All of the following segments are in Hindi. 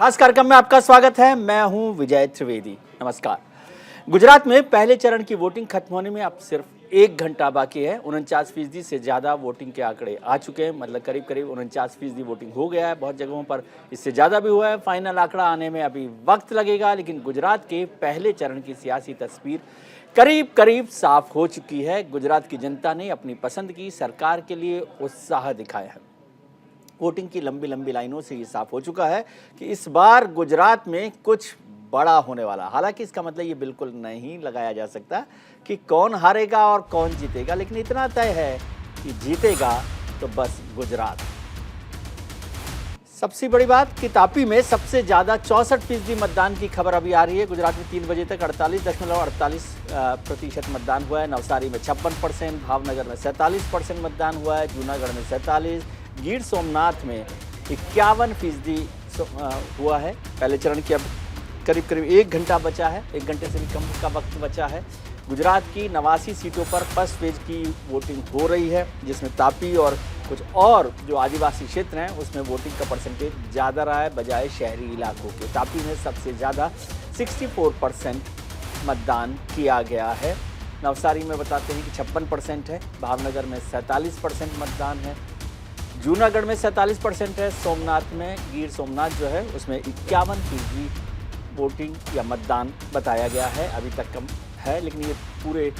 खास कार्यक्रम में आपका स्वागत है। मैं हूं विजय त्रिवेदी। नमस्कार। गुजरात में पहले चरण की वोटिंग खत्म होने में अब सिर्फ 1 घंटा बाकी है। 49% से ज़्यादा वोटिंग के आंकड़े आ चुके हैं, मतलब करीब करीब 49% वोटिंग हो गया है। बहुत जगहों पर इससे ज़्यादा भी हुआ है। फाइनल आंकड़ा आने में अभी वक्त लगेगा, लेकिन गुजरात के पहले चरण की सियासी तस्वीर करीब करीब साफ हो चुकी है। गुजरात की जनता ने अपनी पसंद की सरकार के लिए उत्साह दिखाया है। वोटिंग की लंबी लंबी लाइनों से ये साफ हो चुका है कि इस बार गुजरात में कुछ बड़ा होने वाला। हालांकि इसका मतलब ये बिल्कुल नहीं लगाया जा सकता कि कौन हारेगा और कौन जीतेगा, लेकिन इतना तय है कि जीतेगा तो बस गुजरात। सबसे बड़ी बात कि तापी में सबसे ज़्यादा 64% मतदान की खबर अभी आ रही है। गुजरात में 3 बजे तक 48.48% मतदान हुआ है। नवसारी में 56%, भावनगर में 47% मतदान हुआ है, जूनागढ़ में 47%, गिर सोमनाथ में 51% हुआ है। पहले चरण की अब करीब करीब 1 घंटा बचा है, 1 घंटे से भी कम का वक्त बचा है। गुजरात की 89 सीटों पर फर्स्ट फेज की वोटिंग हो रही है, जिसमें तापी और कुछ और जो आदिवासी क्षेत्र हैं उसमें वोटिंग का परसेंटेज ज़्यादा रहा है बजाय शहरी इलाकों के। तापी में सबसे ज़्यादा 64% मतदान किया गया है। नवसारी में बताते हैं कि 56% है, भावनगर में 47% मतदान है, जूनागढ़ में 47% है, सोमनाथ में गिर सोमनाथ जो है उसमें 51% वोटिंग या मतदान बताया गया है। अभी तक कम है, लेकिन ये पूरे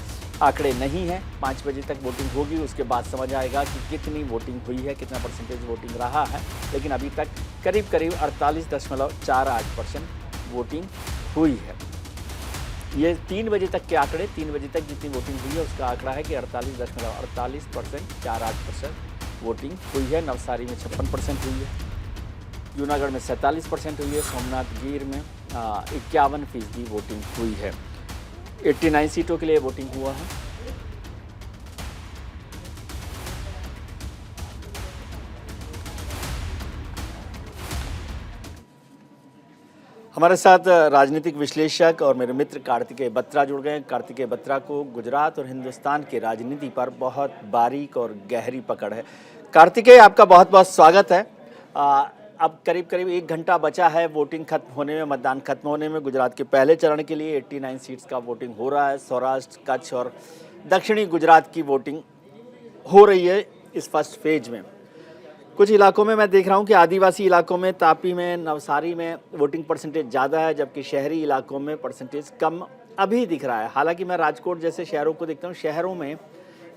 आंकड़े नहीं हैं। 5 बजे तक वोटिंग होगी, उसके बाद समझ आएगा कि कितनी वोटिंग हुई है, कितना परसेंटेज वोटिंग रहा है। लेकिन अभी तक करीब करीब 48.48% वोटिंग हुई है। ये 3 बजे तक के आंकड़े, 3 बजे तक जितनी वोटिंग हुई है उसका आंकड़ा है कि 48.48% वोटिंग हुई है। नवसारी में 56% हुई है, जूनागढ़ में 47% हुई है, सोमनाथ गिर में 51% वोटिंग हुई है। 89 सीटों के लिए वोटिंग हुआ है। हमारे साथ राजनीतिक विश्लेषक और मेरे मित्र कार्तिकेय बत्रा जुड़ गए हैं। कार्तिकेय बत्रा को गुजरात और हिंदुस्तान की राजनीति पर बहुत बारीक और गहरी पकड़ है। कार्तिकेय, आपका बहुत बहुत स्वागत है। अब करीब करीब 1 घंटा बचा है वोटिंग खत्म होने में, मतदान खत्म होने में। गुजरात के पहले चरण के लिए 89 सीट्स का वोटिंग हो रहा है। सौराष्ट्र, कच्छ और दक्षिणी गुजरात की वोटिंग हो रही है इस फर्स्ट फेज में। कुछ इलाकों में मैं देख रहा हूं कि आदिवासी इलाकों में, तापी में, नवसारी में वोटिंग परसेंटेज ज़्यादा है, जबकि शहरी इलाकों में परसेंटेज कम अभी दिख रहा है। हालांकि मैं राजकोट जैसे शहरों को देखता हूं, शहरों में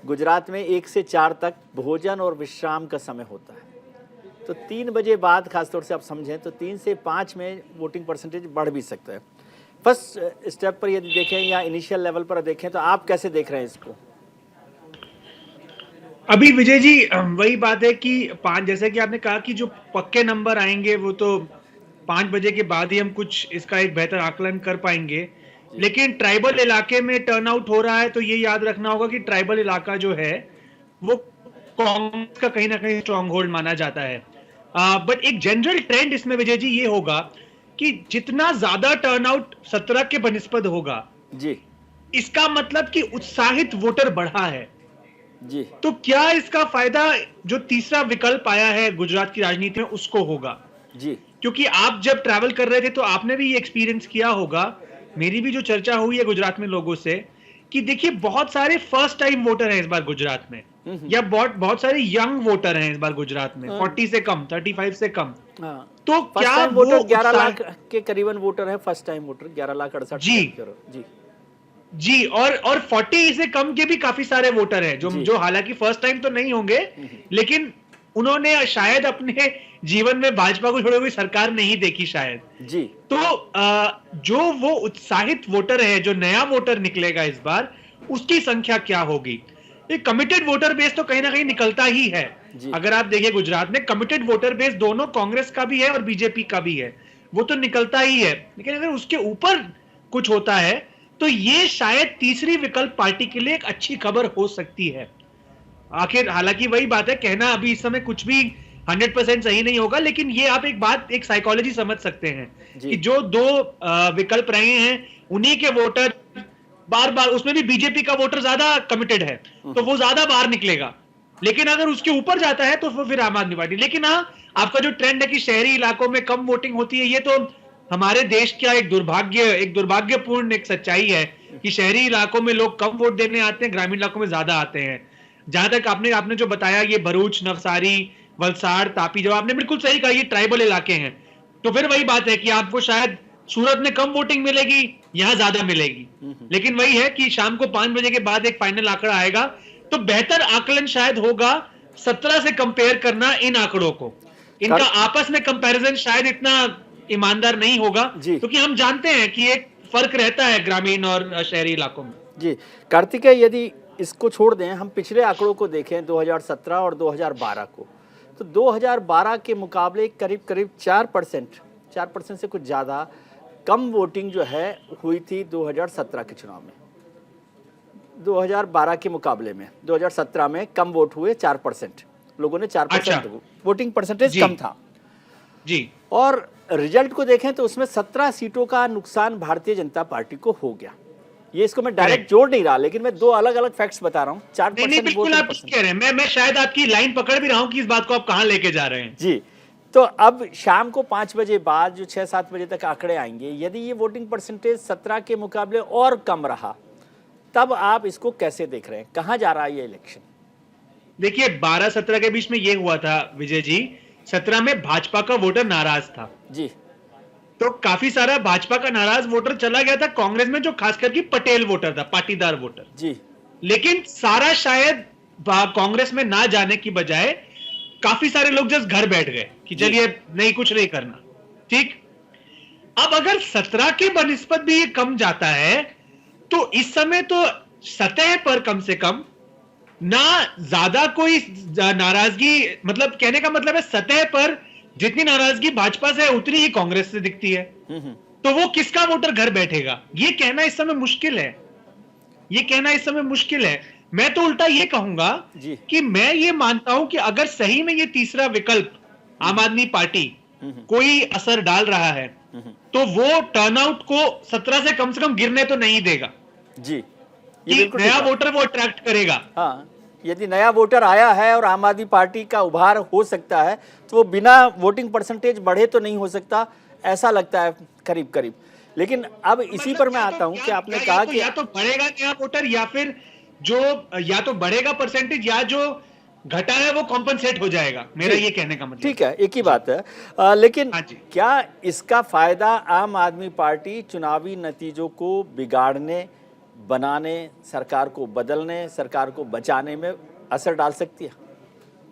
गुजरात में 1 से 4 तक भोजन और विश्राम का समय होता है, तो 3 बजे बाद खासतौर से आप समझें तो 3 से 5 में वोटिंग परसेंटेज बढ़ भी सकता है। फर्स्ट स्टेप पर यदि देखें या इनिशियल लेवल पर देखें तो आप कैसे देख रहे हैं इसको? अभी विजय जी वही बात है कि 5, जैसे कि आपने कहा कि जो पक्के नंबर आएंगे वो तो 5 बजे के बाद ही हम कुछ इसका एक बेहतर आकलन कर पाएंगे। लेकिन ट्राइबल इलाके में टर्नआउट हो रहा है, तो ये याद रखना होगा कि ट्राइबल इलाका जो है वो कांग्रेस का कहीं ना कहीं स्ट्रॉन्ग होल्ड माना जाता है। बट एक जनरल ट्रेंड इसमें विजय जी ये होगा कि जितना ज्यादा टर्नआउट 17 के बनिस्बत होगा जी, इसका मतलब कि उत्साहित वोटर बढ़ा है जी। तो क्या इसका फायदा जो तीसरा विकल्प आया है गुजरात की राजनीति में उसको होगा? जी, क्योंकि आप जब ट्रैवल कर रहे थे तो आपने भी ये एक्सपीरियंस किया होगा, मेरी भी जो चर्चा हुई है गुजरात में लोगों से, कि देखिए बहुत सारे फर्स्ट टाइम वोटर हैं इस बार गुजरात में, या बहुत सारे यंग वोटर हैं इस बार गुजरात में, 40 से कम, 35 से कम। तो क्या वोटर 11 लाख के करीबन वोटर है। फर्स्ट टाइम वोटर 11,68,000 जी जी, और 40 से कम के भी काफी सारे वोटर हैं जो हालांकि फर्स्ट टाइम तो नहीं होंगे, लेकिन उन्होंने शायद अपने जीवन में भाजपा को छोड़े कोई सरकार नहीं देखी शायद जी। तो जो वो उत्साहित वोटर है, जो नया वोटर निकलेगा इस बार, उसकी संख्या क्या होगी? एक कमिटेड वोटर बेस तो कहीं ना कहीं निकलता ही है। अगर आप देखिए गुजरात में कमिटेड वोटर बेस दोनों कांग्रेस का भी है और बीजेपी का भी है, वो तो निकलता ही है। लेकिन अगर उसके ऊपर कुछ होता है तो ये शायद तीसरी विकल्प पार्टी के लिए एक अच्छी खबर हो सकती है। आखिर हालांकि वही बात है, कहना अभी इस समय कुछ भी 100% सही नहीं होगा, लेकिन ये आप एक साइकोलॉजी समझ सकते हैं कि जो 2 विकल्प रहे हैं उन्हीं के वोटर बार बार, उसमें भी बीजेपी का वोटर ज्यादा कमिटेड है तो वो ज्यादा बाहर निकलेगा। लेकिन अगर उसके ऊपर जाता है तो फिर आम आदमी पार्टी। लेकिन हाँ, आपका जो ट्रेंड है कि शहरी इलाकों में कम वोटिंग होती है, ये तो हमारे देश का एक दुर्भाग्यपूर्ण एक सच्चाई है कि शहरी इलाकों में लोग कम वोट देने आते हैं, ग्रामीण इलाकों में ज्यादा आते हैं। जहां तक आपने जो बताया, ये भरूच, नवसारी, वलसाड़, तापी, जब आपने बिल्कुल सही कहा, ये ट्राइबल इलाके हैं। तो फिर वही बात है कि आपको शायद सूरत में कम वोटिंग मिलेगी, यहां ज्यादा मिलेगी। लेकिन वही है कि शाम को 5 बजे के बाद एक फाइनल आंकड़ा आएगा, तो बेहतर आकलन शायद होगा 17 से कंपेयर करना इन आंकड़ों को। इनका आपस में कंपैरिजन शायद इतना ईमानदार नहीं होगा, क्योंकि हम जानते हैं कि एक फर्क रहता है ग्रामीण और शहरी इलाकों में। जी कार्तिकेय, यदि इसको छोड़ दें, हम पिछले आंकड़ों को देखें 2017 और 2012 को, तो 2012 के मुकाबले करीब करीब 4% से कुछ ज़्यादा कम वोटिंग जो है हुई थी 2017 के चुनाव में। 2012 के मुकाबले में 2017 में कम वोट हुए 4%, लोगों ने 4% वोटिंग परसेंटेज कम था जी। और रिजल्ट को देखें तो उसमें 17 सीटों का नुकसान भारतीय जनता पार्टी को हो गया। ये इसको मैं डायरेक्ट जोड़ नहीं रहा, लेकिन मैं दो अलग अलग फैक्ट्स बता रहा हूँ। 4% बिल्कुल आप कह रहे हैं, मैं शायद आपकी लाइन पकड़ भी रहा हूँ कि इस बात को आप कहाँ लेके जा रहे हैं। जी, तो अब शाम को 5 बजे बाद जो 6-7 बजे तक आंकड़े आएंगे, यदि ये वोटिंग परसेंटेज 17 के मुकाबले और कम रहा, तब आप इसको कैसे देख रहे हैं, कहाँ जा रहा है ये इलेक्शन? देखिए, 12-17 के बीच में ये हुआ था विजय जी, 17 में भाजपा का वोटर नाराज था जी, तो काफी सारा भाजपा का नाराज वोटर चला गया था कांग्रेस में, जो खासकर की पटेल वोटर था, पाटीदार वोटर जी। लेकिन सारा शायद कांग्रेस में ना जाने की बजाय काफी सारे लोग जस्ट घर बैठ गए कि चलिए नहीं, कुछ नहीं करना, ठीक। अब अगर 17 के बनिस्बत भी ये कम जाता है, तो इस समय तो सतह पर कम से कम ना ज्यादा कोई नाराजगी, मतलब कहने का मतलब है सतह पर जितनी नाराजगी भाजपा से है उतनी ही कांग्रेस से दिखती है। तो वो किसका वोटर घर बैठेगा, ये कहना इस समय मुश्किल है, ये कहना इस समय मुश्किल है। मैं तो उल्टा ये कहूंगा कि मैं ये मानता हूं कि अगर सही में ये तीसरा विकल्प आम आदमी पार्टी कोई असर डाल रहा है, तो वो टर्नआउट को 17 से कम गिरने तो नहीं देगा जी। ये नया वोटर वो अट्रैक्ट करेगा। हाँ, यदि नया वोटर आया है और आम आदमी पार्टी का उभार हो सकता है, तो वो बिना वोटिंग परसेंटेज बढ़े तो नहीं हो सकता, ऐसा लगता है करीब करीब। लेकिन अब इसी पर मैं आता हूं कि आपने कहा कि या तो बढ़ेगा नया वोटर, या फिर जो या तो बढ़ेगा परसेंटेज, या जो घटा है वो कॉम्पनसेट हो जाएगा, मेरा ये कहने का मतलब। ठीक है, एक ही बात है। लेकिन क्या इसका फायदा आम आदमी पार्टी चुनावी नतीजों को बिगाड़ने, बनाने, सरकार को बदलने, सरकार को बचाने में असर डाल सकती है?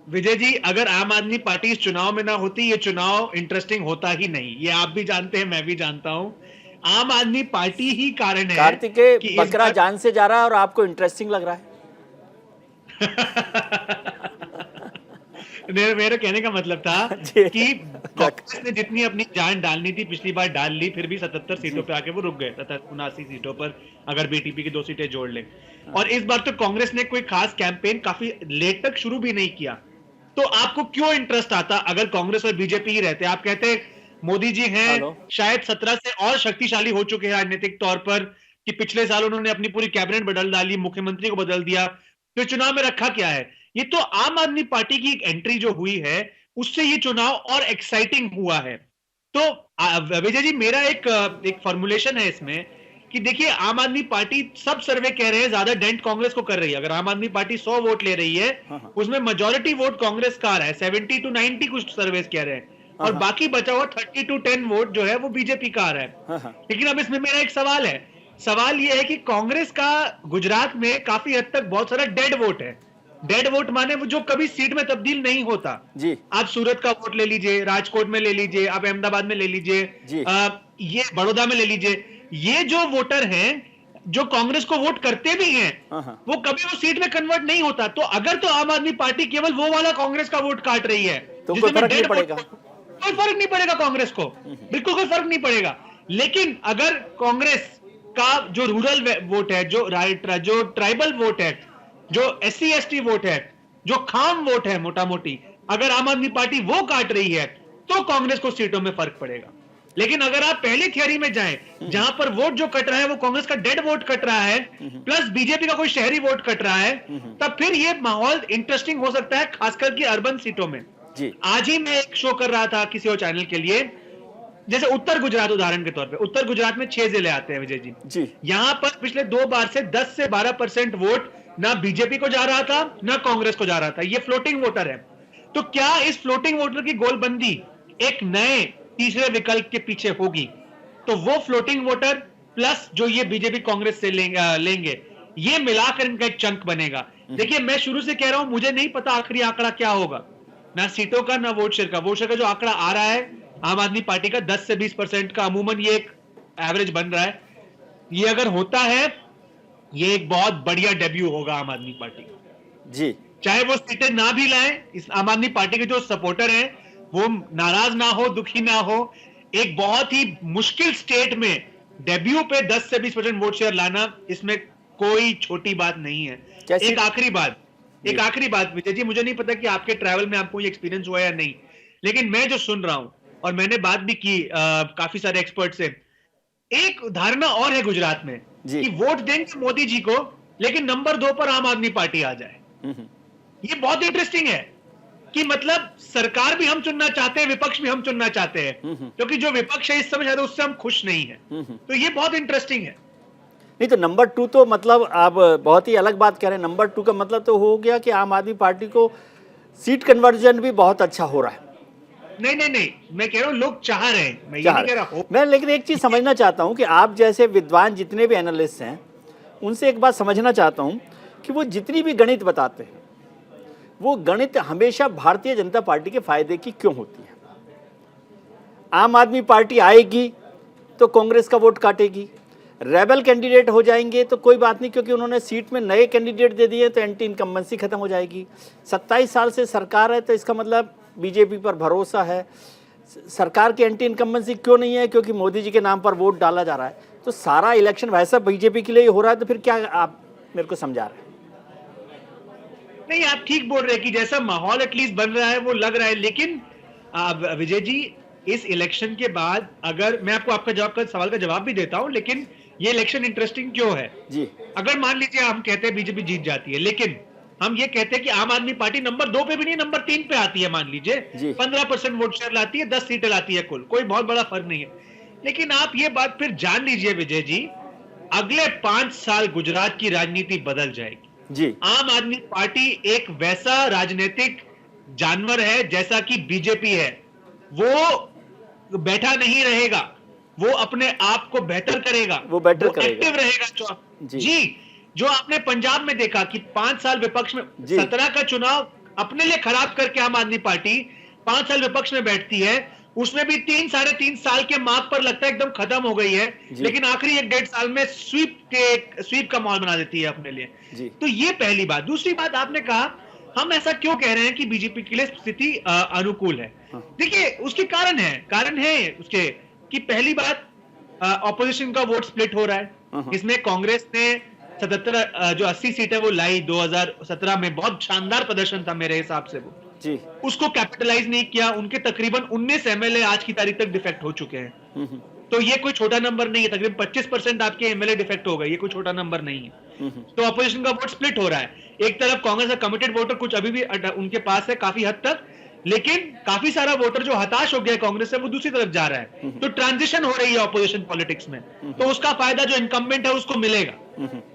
विजय जी, अगर आम आदमी पार्टी इस चुनाव में ना होती, ये चुनाव इंटरेस्टिंग होता ही नहीं। ये आप भी जानते हैं, मैं भी जानता हूं। आम आदमी पार्टी ही कारण है। कार्तिकेय, बकरा जान से जा रहा है और आपको इंटरेस्टिंग लग रहा है। मेरे कहने का मतलब था कि कांग्रेस ने जितनी अपनी जान डालनी थी पिछली बार डाल ली, फिर भी 77 सीटों पे आके वो रुक गए, 79 सीटों पर, अगर बीटीपी की 2 सीटें जोड़ ले। और इस बार तो कांग्रेस ने कोई खास कैंपेन काफी लेट तक शुरू भी नहीं किया। तो आपको क्यों इंटरेस्ट आता अगर कांग्रेस और बीजेपी ही रहते? आप कहते मोदी जी हैं शायद 17 से और शक्तिशाली हो चुके हैं राजनीतिक तौर पर, कि पिछले साल उन्होंने अपनी पूरी कैबिनेट बदल डाली, मुख्यमंत्री को बदल दिया, तो चुनाव में रखा क्या है? ये तो आम आदमी पार्टी की एक एंट्री जो हुई है, उससे ये चुनाव और एक्साइटिंग हुआ है। तो विजय जी, मेरा एक फॉर्मुलेशन है इसमें कि देखिए, आम आदमी पार्टी, सब सर्वे कह रहे हैं ज्यादा डेंट कांग्रेस को कर रही है। अगर आम आदमी पार्टी 100 वोट ले रही है, उसमें मेजॉरिटी वोट कांग्रेस का आ रहा है, 70 to 90 कुछ सर्वेस कह रहे हैं, और बाकी बचा हुआ 30 to 10 वोट जो है वो बीजेपी का आ रहा है। लेकिन अब इसमें मेरा एक सवाल है, सवाल ये है कि कांग्रेस का गुजरात में काफी हद तक बहुत सारा डेड वोट है। डेड वोट माने वो जो कभी सीट में तब्दील नहीं होता जी। आप सूरत का वोट ले लीजिए, राजकोट में ले लीजिए, आप अहमदाबाद में ले लीजिए, ये बड़ौदा में ले लीजिए, ये जो वोटर हैं जो कांग्रेस को वोट करते भी हैं, वो कभी वो सीट में कन्वर्ट नहीं होता। तो अगर तो आम आदमी पार्टी केवल वो वाला कांग्रेस का वोट काट रही है, तो कोई फर्क नहीं पड़ेगा, कोई फर्क नहीं पड़ेगा कांग्रेस को, बिल्कुल कोई फर्क नहीं पड़ेगा। लेकिन अगर कांग्रेस का जो रूरल वोट है, जो ट्राइबल वोट है, जो SC ST वोट है, जो खाम वोट है, मोटा मोटी, अगर आम आदमी पार्टी वो काट रही है, तो कांग्रेस को सीटों में फर्क पड़ेगा। लेकिन अगर आप पहली थियरी में जाएं जहां पर वोट जो कट रहा है वो कांग्रेस का डेड वोट कट रहा है प्लस बीजेपी का कोई शहरी वोट कट रहा है, तब फिर ये माहौल इंटरेस्टिंग हो सकता है, खासकर की अर्बन सीटों में जी। आज ही मैं एक शो कर रहा था किसी और चैनल के लिए, जैसे उत्तर गुजरात उदाहरण के तौर पे, उत्तर गुजरात में 6 जिले आते हैं विजय जी, यहां पर पिछले 2 बार से 10 से 12% वोट ना बीजेपी को जा रहा था ना कांग्रेस को जा रहा था। ये फ्लोटिंग वोटर है। तो क्या इस फ्लोटिंग वोटर की गोलबंदी एक नए तीसरे विकल्प के पीछे होगी? तो वो फ्लोटिंग वोटर प्लस जो ये बीजेपी कांग्रेस से लेंगे ये मिलाकर इनका एक चंक बनेगा। देखिए, मैं शुरू से कह रहा हूं, मुझे नहीं पता आखिरी आंकड़ा क्या होगा, ना सीटों का ना वोट शेयर का। वोट शेयर का जो आंकड़ा आ रहा है आम आदमी पार्टी का 10 से 20% का अमूमन ये एक एवरेज बन रहा है। ये अगर होता है ये एक बहुत बढ़िया डेब्यू होगा आम आदमी पार्टी का जी। चाहे वो सीटें ना भी लाएं, इस आम आदमी पार्टी के जो सपोर्टर हैं वो नाराज ना हो, दुखी ना हो, एक बहुत ही मुश्किल स्टेट में डेब्यू पे 10 से 20% वोट शेयर लाना, इसमें कोई छोटी बात नहीं है। एक आखिरी बात विजय जी, मुझे नहीं पता कि आपके ट्रैवल में आपको ये एक्सपीरियंस हुआ या नहीं, लेकिन मैं जो सुन रहा हूं और मैंने बात भी की काफी सारे एक्सपर्ट से, एक धारणा और है गुजरात में कि वोट देंगे मोदी जी को लेकिन नंबर 2 पर आम आदमी पार्टी आ जाए। ये बहुत इंटरेस्टिंग है कि मतलब सरकार भी हम चुनना चाहते हैं, विपक्ष भी हम चुनना चाहते हैं, क्योंकि जो विपक्ष है इस समय शायद उससे हम खुश नहीं है। तो ये बहुत इंटरेस्टिंग है। नहीं तो नंबर 2 तो मतलब आप बहुत ही अलग बात कह रहे हैं। नंबर 2 का मतलब तो हो गया कि आम आदमी पार्टी को सीट कन्वर्जन भी बहुत अच्छा हो रहा है। नहीं, मैं कह रहा हूं लोग चाह रहे हैं, मैं ये नहीं कह रहा हूं। मैं लेकिन एक चीज समझना चाहता हूं कि आप जैसे विद्वान जितने भी एनालिस्ट हैं उनसे एक बात समझना चाहता हूं कि वो जितनी भी गणित बताते हैं वो गणित हमेशा भारतीय जनता पार्टी के फायदे की क्यों होती है? आम आदमी पार्टी आएगी तो कांग्रेस का वोट काटेगी, रेबल कैंडिडेट हो जाएंगे तो कोई बात नहीं, क्योंकि उन्होंने सीट में नए कैंडिडेट दे दिए तो एंटी इनकम्बेंसी खत्म हो जाएगी। 27 साल से सरकार है तो इसका मतलब बीजेपी पर भरोसा है। सरकार की एंटी इनकम्बेंसी क्यों नहीं है? क्योंकि मोदी जी के नाम पर वोट डाला जा रहा है। तो सारा इलेक्शन वैसा बीजेपी के लिए हो रहा है, तो फिर क्या आप मेरे को समझा रहे हैं? नहीं, आप ठीक बोल रहे हैं कि जैसा माहौल एटलीस्ट बन रहा है वो लग रहा है, लेकिन विजय जी इस इलेक्शन के बाद, अगर मैं आपको आपका सवाल का जवाब भी देता हूं, लेकिन ये इलेक्शन इंटरेस्टिंग क्यों है जी? अगर मान लीजिए हम कहते हैं बीजेपी जीत जाती है, लेकिन हम ये कहते हैं कि आम आदमी पार्टी नंबर 2 पे भी नहीं नंबर 3 पे आती है, मान लीजिए 15% वोट शेयर लाती है, 10 सीटें लाती है कुल, कोई बहुत बड़ा फर्क नहीं है। लेकिन आप ये बात फिर जान लीजिए विजय जी, अगले 5 साल गुजरात की राजनीति बदल जाएगी जी। आम आदमी पार्टी एक वैसा राजनीतिक जानवर है जैसा कि बीजेपी है। वो बैठा नहीं रहेगा, वो अपने आप को बेहतर करेगा, वो एक्टिव रहेगा जी। जो आपने पंजाब में देखा कि 5 साल विपक्ष में 17 का चुनाव अपने लिए खराब करके आम आदमी पार्टी 5 साल विपक्ष में बैठती है, उसमें भी 3-3.5 साल के मार्क पर लगता है एकदम खत्म हो गई है, लेकिन आखिरी 1-1.5 साल में स्वीप का माहौल बना देती है अपने लिए। तो ये पहली बात। दूसरी बात, आपने कहा हम ऐसा क्यों कह रहे हैं कि बीजेपी के लिए स्थिति अनुकूल है। देखिए उसके कारण है उसके कि पहली बात, ऑपोजिशन का वोट स्प्लिट हो रहा है। इसमें कांग्रेस ने 77 जो 80 सीटें वो लाई 2017 में, बहुत शानदार प्रदर्शन था मेरे हिसाब से वो जी। उसको कैपिटलाइज नहीं किया। उनके तकरीबन 19 एमएलए आज की तारीख तक डिफेक्ट हो चुके हैं। तो ये कोई छोटा नंबर नहीं है, तकरीबन 25% आपके एमएलए डिफेक्ट हो गए, ये कोई छोटा नंबर नहीं है। तो ऑपोजिशन का वोट स्प्लिट हो रहा है। एक तरफ कांग्रेस का कमिटेड वोटर कुछ अभी भी उनके पास है काफी हद तक, लेकिन काफी सारा वोटर जो हताश हो गया कांग्रेस से वो दूसरी तरफ जा रहा है। तो ट्रांजिशन हो रही है ऑपोजिशन पॉलिटिक्स में, तो उसका फायदा जो इनकम्बेंट है उसको मिलेगा।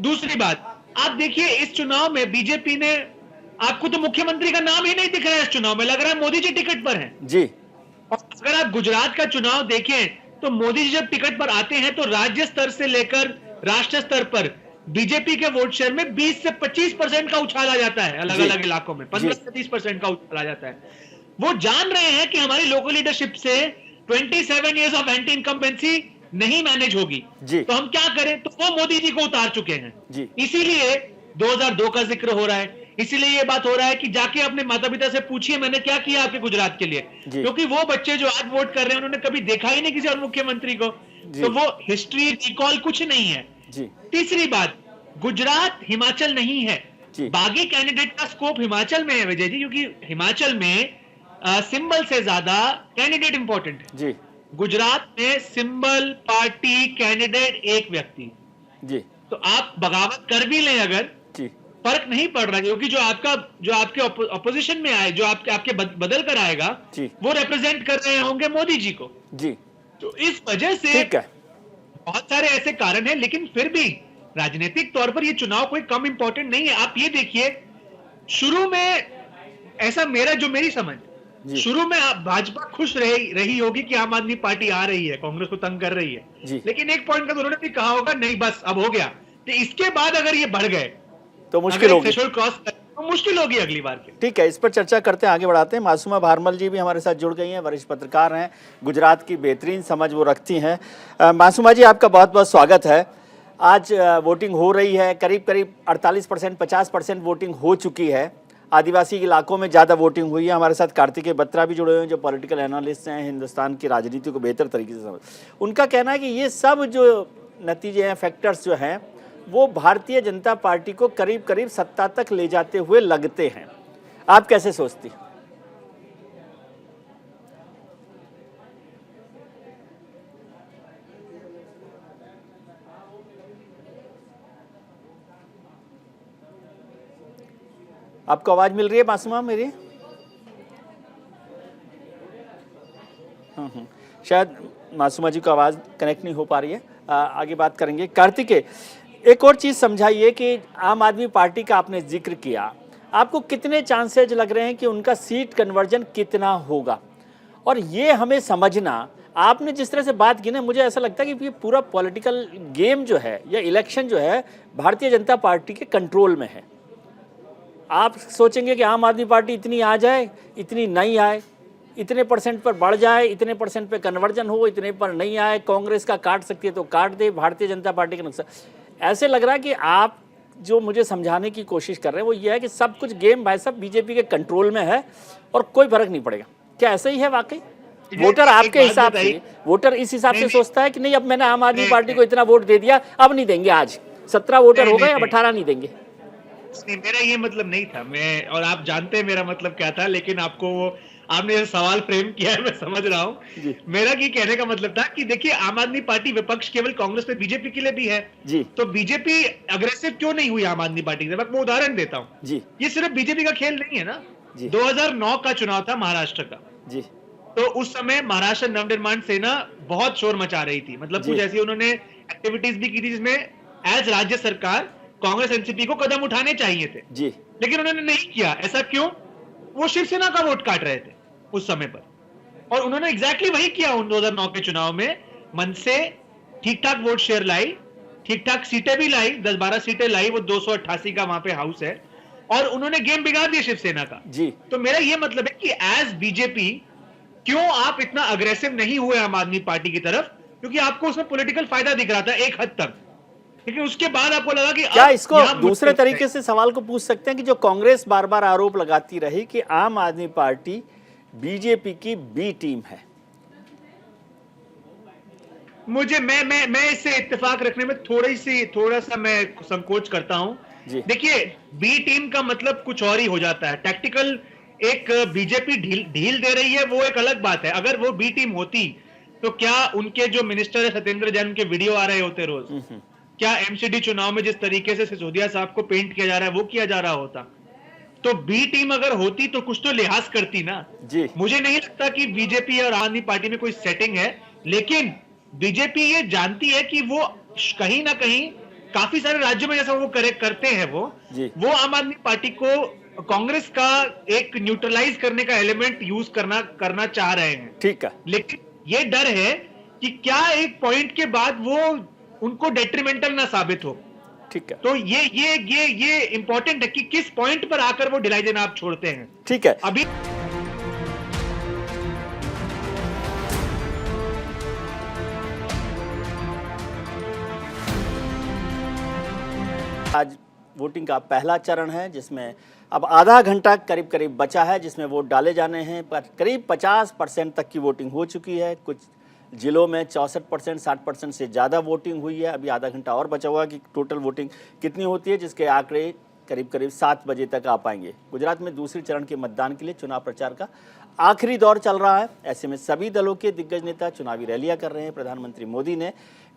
दूसरी बात, आप देखिए इस चुनाव में बीजेपी ने, आपको तो मुख्यमंत्री का नाम ही नहीं दिख रहा है इस चुनाव में, लग रहा है मोदी जी टिकट पर हैं जी। और अगर आप गुजरात का चुनाव देखें तो मोदी जी जब टिकट पर आते हैं तो राज्य स्तर से लेकर राष्ट्र स्तर पर बीजेपी के वोट शेयर में 20 से 25% का उछाल आ जाता है, अलग अलग इलाकों में 15 से 30% का उछाल आ जाता है। वो जान रहे हैं कि हमारी लोकल लीडरशिप से 27 इयर्स ऑफ एंटी इनकम्बेंसी नहीं मैनेज होगी, तो हम क्या करें, तो वो मोदी जी को उतार चुके हैं। इसीलिए 2002 का जिक्र हो रहा है, इसीलिए ये बात हो रहा है कि जाके अपने माता पिता से पूछिए मैंने क्या किया आपके गुजरात के लिए, क्योंकि वो बच्चे जो आज वोट कर रहे हैं उन्होंने कभी देखा ही नहीं किसी और मुख्यमंत्री को, तो वो हिस्ट्री रिकॉल कुछ नहीं है। तीसरी बात, गुजरात हिमाचल नहीं है। बागी कैंडिडेट का स्कोप हिमाचल में है विजय जी, क्योंकि हिमाचल में सिंबल से ज्यादा कैंडिडेट इंपॉर्टेंट है जी। गुजरात में सिंबल, पार्टी, कैंडिडेट एक व्यक्ति। जी तो आप बगावत कर भी लें अगर, जी फर्क नहीं पड़ रहा, क्योंकि जो आपके अपोजिशन में आए, जो आपके बदल कर आएगा, जी वो रिप्रेजेंट कर रहे होंगे मोदी जी को। जी तो इस वजह से ठीक है। बहुत सारे ऐसे कारण हैं, लेकिन फिर भी राजनीतिक तौर पर ये चुनाव कोई कम इंपॉर्टेंट नहीं है। आप ये देखिए, शुरू में ऐसा मेरी समझ, जी शुरू में भाजपा खुश रही होगी कि आम आदमी पार्टी आ रही है, कांग्रेस को तंग कर रही है, जी लेकिन एक पॉइंट का तो उन्होंने भी कहा होगा, नहीं बस अब हो गया। तो इसके बाद अगर ये बढ़ गए तो मुश्किल होगी, थ्रेशोल्ड क्रॉस तो मुश्किल होगी अगली बार के। ठीक है। इस पर चर्चा करते हैं, आगे बढ़ाते हैं। मासूमा भारमल जी भी हमारे साथ जुड़ गई हैं, वरिष्ठ पत्रकार हैं, गुजरात की बेहतरीन समझ वो रखती हैं। मासूमा जी, आपका बहुत बहुत स्वागत है। आज वोटिंग हो रही है, करीब करीब 48% 50% वोटिंग हो चुकी है। आदिवासी इलाकों में ज़्यादा वोटिंग हुई है। हमारे साथ कार्तिकेय बत्रा भी जुड़े हुए हैं, जो पॉलिटिकल एनालिस्ट हैं, हिंदुस्तान की राजनीति को बेहतर तरीके से समझ। उनका कहना है कि ये सब जो नतीजे हैं, फैक्टर्स जो हैं, वो भारतीय जनता पार्टी को करीब करीब सत्ता तक ले जाते हुए लगते हैं। आप कैसे सोचती हैं? आपको आवाज मिल रही है मासूमा मेरी? शायद मासूमा जी को आवाज कनेक्ट नहीं हो पा रही है। आगे बात करेंगे। कार्तिकेय, एक और चीज समझाइए कि आम आदमी पार्टी का आपने जिक्र किया, आपको कितने चांसेज लग रहे हैं कि उनका सीट कन्वर्जन कितना होगा? और ये हमें समझना, आपने जिस तरह से बात की ना, मुझे ऐसा लगता है कि ये पूरा पॉलिटिकल गेम जो है या इलेक्शन जो है भारतीय जनता पार्टी के कंट्रोल में है। आप सोचेंगे कि आम आदमी पार्टी इतनी आ जाए, इतनी नहीं आए, इतने परसेंट पर बढ़ जाए, इतने परसेंट पे कन्वर्जन हो, इतने पर नहीं आए, कांग्रेस का काट सकती है तो काट दे, भारतीय जनता पार्टी का नुकसान। ऐसे लग रहा है कि आप जो मुझे समझाने की कोशिश कर रहे हैं वो ये है कि सब कुछ गेम भाई साहब बीजेपी के कंट्रोल में है और कोई फर्क नहीं पड़ेगा। क्या ऐसा ही है वाकई? वोटर आपके हिसाब से, वोटर इस हिसाब से सोचता है कि नहीं, अब मैंने आम आदमी पार्टी को इतना वोट दे दिया, अब नहीं देंगे, आज 17 वोटर हो गए, अब 18 नहीं देंगे। नहीं, मेरा ये मतलब नहीं था। मैं, और आप जानते हैं मेरा मतलब क्या था, लेकिन आपने ये सवाल फ्रेम किया है, मैं समझ रहा हूँ। मेरा ये कहने का मतलब था कि देखिए, आम आदमी पार्टी विपक्ष केवल कांग्रेस पे, बीजेपी के लिए भी है जी। तो बीजेपी अग्रेसिव क्यों नहीं हुई आम आदमी पार्टी से? मैं उदाहरण देता हूँ जी। ये सिर्फ बीजेपी का खेल नहीं है ना। जी। 2009 का चुनाव था महाराष्ट्र का जी। तो उस समय महाराष्ट्र नवनिर्माण सेना बहुत शोर मचा रही थी, मतलब कुछ ऐसी उन्होंने एक्टिविटीज भी की थी जिसमें एज राज्य सरकार कांग्रेस एनसीपी को कदम उठाने चाहिए थे जी। लेकिन उन्होंने नहीं किया। ऐसा क्यों? वो शिवसेना का वोट काट रहे थे उस समय पर, और उन्होंने एग्जैक्टली वही किया। उन 2009 के चुनाव में मन से ठीक ठाक वोट शेयर लाई, ठीक ठाक सीटें भी लाई, 10-12 सीटें लाई, वो 288 का वहां पे हाउस है, और उन्होंने गेम बिगाड़ दिया शिवसेना का जी। तो मेरा ये मतलब है कि एज बीजेपी क्यों आप इतना अग्रेसिव नहीं हुए आम आदमी पार्टी की तरफ? क्योंकि आपको उसमें पॉलिटिकल फायदा दिख रहा था एक हद तक, लेकिन उसके बाद आपको लगा कि क्या इसको दूसरे तरीके से सवाल को पूछ सकते हैं कि जो कांग्रेस बार बार आरोप लगाती रही कि आम आदमी पार्टी बीजेपी की बी टीम है? मैं इससे इत्तेफाक रखने में थोड़ा सा मैं संकोच करता हूं। देखिए, बी टीम का मतलब कुछ और ही हो जाता है। टैक्टिकल एक बीजेपी ढील दे रही है, वो एक अलग बात है। अगर वो बी टीम होती तो क्या उनके जो मिनिस्टर है सत्येंद्र जैन के वीडियो आ रहे होते रोज? क्या एमसीडी चुनाव में जिस तरीके से सिसोदिया साहब को पेंट किया जा रहा है वो किया जा रहा होता? तो बी टीम अगर होती तो कुछ तो लिहाज करती ना जी। मुझे नहीं लगता कि बीजेपी और आम आदमी पार्टी में कोई सेटिंग है, लेकिन बीजेपी ये जानती है कि वो कहीं ना कहीं काफी सारे राज्यों में जैसा वो करते हैं वो आम आदमी पार्टी को कांग्रेस का एक न्यूट्रलाइज करने का एलिमेंट यूज करना चाह रहे हैं। ठीक है, लेकिन ये डर है कि क्या एक पॉइंट के बाद वो उनको डेट्रीमेंटल ना साबित हो। ठीक है, तो ये इंपॉर्टेंट है कि किस पॉइंट पर आकर वो ढिलाई देना आप छोड़ते हैं। ठीक है, अभी आज वोटिंग का पहला चरण है जिसमें अब आधा घंटा करीब करीब बचा है, जिसमें वोट डाले जाने हैं। पर करीब 50% तक की वोटिंग हो चुकी है। कुछ जिलों में 64%, 60% से ज़्यादा वोटिंग हुई है। अभी आधा घंटा और बचा हुआ कि टोटल वोटिंग कितनी होती है, जिसके आंकड़े करीब करीब 7 बजे तक आ पाएंगे। गुजरात में दूसरे चरण के मतदान के लिए चुनाव प्रचार का आखिरी दौर चल रहा है। ऐसे में सभी दलों के दिग्गज नेता चुनावी रैलियां कर रहे हैं। प्रधानमंत्री मोदी ने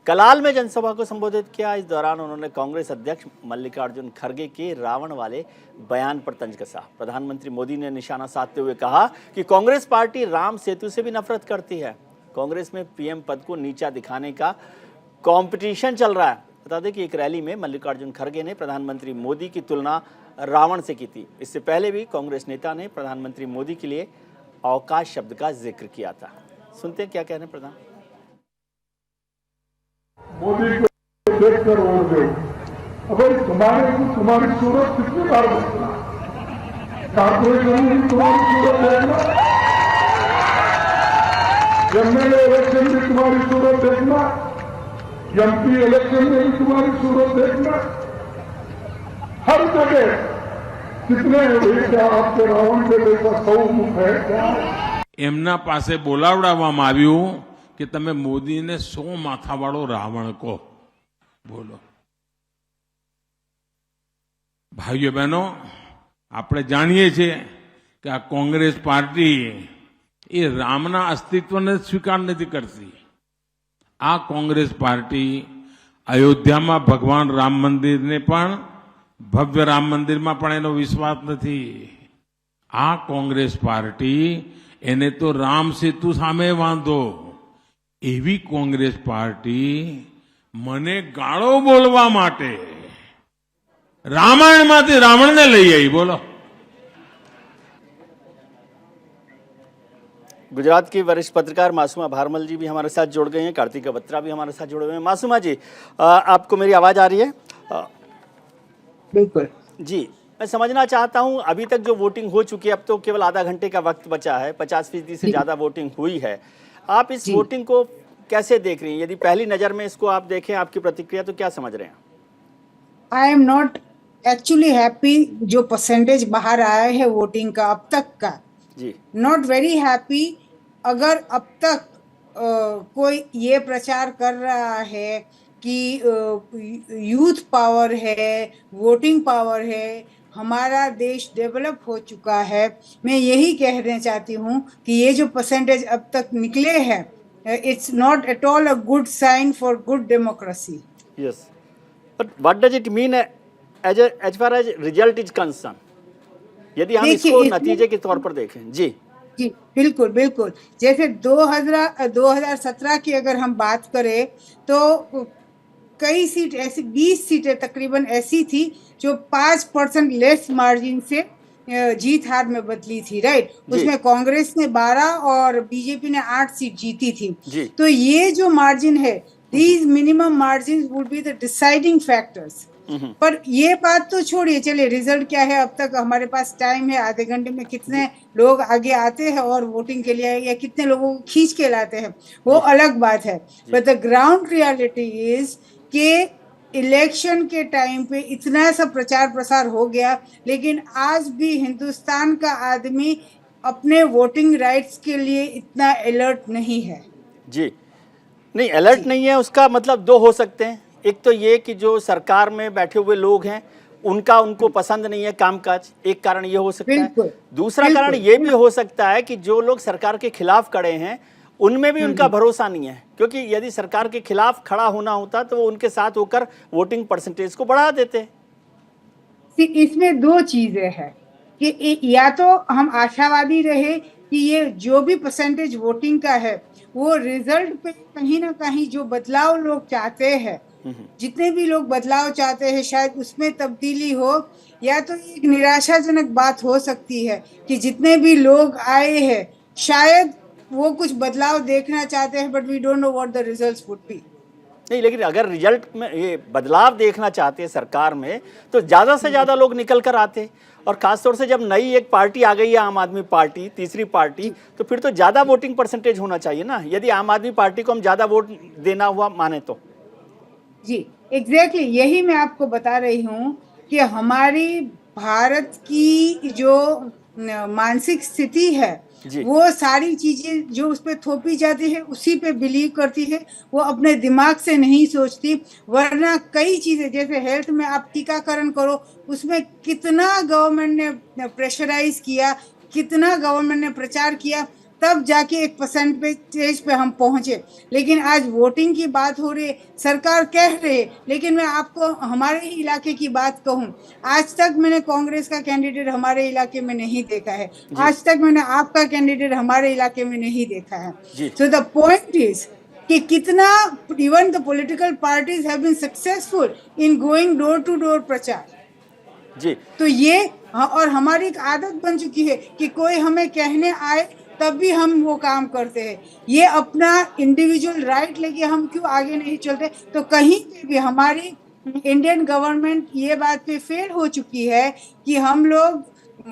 कलाल में जनसभा को संबोधित किया। इस दौरान उन्होंने कांग्रेस अध्यक्ष मल्लिकार्जुन खड़गे के रावण वाले बयान पर तंज कसा। प्रधानमंत्री मोदी ने निशाना साधते हुए कहा कि कांग्रेस पार्टी राम सेतु से भी नफरत करती है। कांग्रेस में पीएम पद को नीचा दिखाने का कंपटीशन चल रहा है। बता दें कि एक रैली में मल्लिकार्जुन खड़गे ने प्रधानमंत्री मोदी की तुलना रावण से की थी। इससे पहले भी कांग्रेस नेता ने प्रधानमंत्री मोदी के लिए अवकाश शब्द का जिक्र किया था। सुनते हैं क्या कह रहे हैं प्रधान। मोदी को देखकर ओढ़ गई। अब तुम्हारी सूरत कितनी बार देखना, कारपोरेशन में तुम्हारी सूरत देखना, एमएलए इलेक्शन में तुम्हारी सूरत देखना, एमपी इलेक्शन में भी तुम्हारी सूरत देखना, हर जगह कितने आपके रावण के जैसा 100 मुख है क्या? એમના પાસે બોલાવડાવવામાં આવ્યું કે તમે મોદીને 100 માથાવાળો રાવણ કહો. બોલો ભાઈઓ બહેનો, આપણે જાણીએ છીએ કે આ કોંગ્રેસ પાર્ટી એ રામના અસ્તિત્વને સ્વીકાર નથી કરતી. આ કોંગ્રેસ પાર્ટી અયોધ્યામાં ભગવાન રામ મંદિરને પણ ભવ્ય રામ મંદિરમાં પણ એનો વિશ્વાસ નથી. આ કોંગ્રેસ પાર્ટી એને તો રામ સેતુ સામે વાંધો. એવી કોંગ્રેસ પાર્ટી મને ગાળો બોલવા માટે રામાયણમાંથી રાવણને લઈ આવી. બોલો. गुजरात की वरिष्ठ पत्रकार मासूमा भारमल जी भी हमारे साथ जुड़ गए हैं। कार्तिका बत्रा भी हमारे साथ जुड़े हुए हैं। मासूमा जी, आपको मेरी आवाज आ रही है? बिल्कुल जी, मैं समझना चाहता हूं, अभी तक जो वोटिंग हो चुकी है, अब तो केवल आधा घंटे का वक्त बचा है, 50% से ज्यादा वोटिंग हुई है। आप इस वोटिंग को कैसे देख रही हैं? यदि पहली नजर में इसको आप देखें, आपकी प्रतिक्रिया, तो क्या समझ रहे हैं? I am not actually happy जो परसेंटेज बाहर आया है वोटिंग का अब तक का। जी, नॉट वेरी हैप्पी। अगर अब तक कोई ये प्रचार कर रहा है कि यूथ पावर है, वोटिंग पावर है, हमारा देश डेवलप हो चुका है, मैं यही कहना चाहती हूँ कि ये जो परसेंटेज अब तक निकले हैं, it's not at all a good sign for good democracy. Yes, but what does it mean as far as result is concern? यदि हम इसको नतीजे के तौर पर देखें। जी जी, बिल्कुल बिल्कुल। जैसे 2017 की अगर हम बात करें तो कई सीट ऐसी 20 सीटें तकरीबन ऐसी थी जो 5% लेस मार्जिन से जीत हार में बदली थी, राइट? उसमें कांग्रेस ने 12 और बीजेपी ने 8 सीट जीती थी। तो ये जो मार्जिन है, these minimum margin would be the deciding factors. पर ये बात तो छोड़िए, चलिए रिजल्ट क्या है, अब तक हमारे पास टाइम है, आधे घंटे में कितने लोग आगे आते हैं और वोटिंग के लिए, या कितने लोगों को खींच के लाते हैं, वो अलग बात है। But the ground reality is कि इलेक्शन के टाइम पे इतना सा प्रचार प्रसार हो गया, लेकिन आज भी हिंदुस्तान का आदमी अपने वोटिंग राइट्स के लिए इतना अलर्ट नहीं है। जी, नहीं अलर्ट नहीं है, उसका मतलब दो हो सकते हैं। एक तो ये कि जो सरकार में बैठे हुए लोग हैं उनको पसंद नहीं है कामकाज, एक कारण ये हो सकता है। दूसरा कारण ये भी हो सकता है कि जो लोग सरकार के खिलाफ खड़े हैं उनमें भी उनका भरोसा नहीं है, क्योंकि यदि सरकार के खिलाफ खड़ा होना होता तो वो उनके साथ होकर वोटिंग परसेंटेज को बढ़ा देते। इसमें दो चीजें हैं कि या तो हम आशावादी रहे कि ये जो भी परसेंटेज वोटिंग का है वो रिजल्ट पे कहीं ना कहीं जो बदलाव लोग चाहते हैं, जितने भी लोग बदलाव चाहते हैं, शायद उसमें तब्दीली हो। या तो एक निराशाजनक बात हो सकती है कि जितने भी लोग आए हैं शायद वो कुछ बदलाव देखना चाहते हैं, but we don't know what the results would be. नहीं, लेकिन अगर रिजल्ट में ये बदलाव देखना चाहते हैं सरकार में, तो ज्यादा से ज्यादा लोग निकल कर आते, और खासतौर से जब नई एक पार्टी आ गई है, आम आदमी पार्टी, तीसरी पार्टी, तो फिर तो ज्यादा वोटिंग परसेंटेज होना चाहिए ना, यदि आम आदमी पार्टी को हम ज्यादा वोट देना हुआ माने तो। जी एग्जैक्टली, यही मैं आपको बता रही हूँ कि हमारी भारत की जो मानसिक स्थिति है जी। वो सारी चीजें जो उस पे थोपी जाती है उसी पे बिलीव करती है, वो अपने दिमाग से नहीं सोचती। वरना कई चीजें जैसे हेल्थ में आप टीकाकरण करो, उसमें कितना गवर्नमेंट ने प्रेशराइज किया, कितना गवर्नमेंट ने प्रचार किया, तब जाके एक परसेंटेज पे हम पहुंचे। लेकिन आज वोटिंग की बात हो रही है, सरकार कह रही है, लेकिन मैं आपको हमारे ही इलाके की बात कहूं, आज तक मैंने कांग्रेस का कैंडिडेट हमारे इलाके में नहीं देखा है, जी। आज तक मैंने आपका कैंडिडेट हमारे इलाके में नहीं देखा है। जी। सो द पॉइंट इज कि कितना even the political parties have been successful in going door to door प्रचार। जी। तो ये और हमारी एक आदत बन चुकी है कि कोई हमें कहने आए तब भी हम वो काम करते हैं। ये अपना इंडिविजुअल राइट लेके हम क्यों आगे नहीं चलते? तो कहीं पे भी हमारी इंडियन गवर्नमेंट ये बात पे फेल हो चुकी है कि हम लोग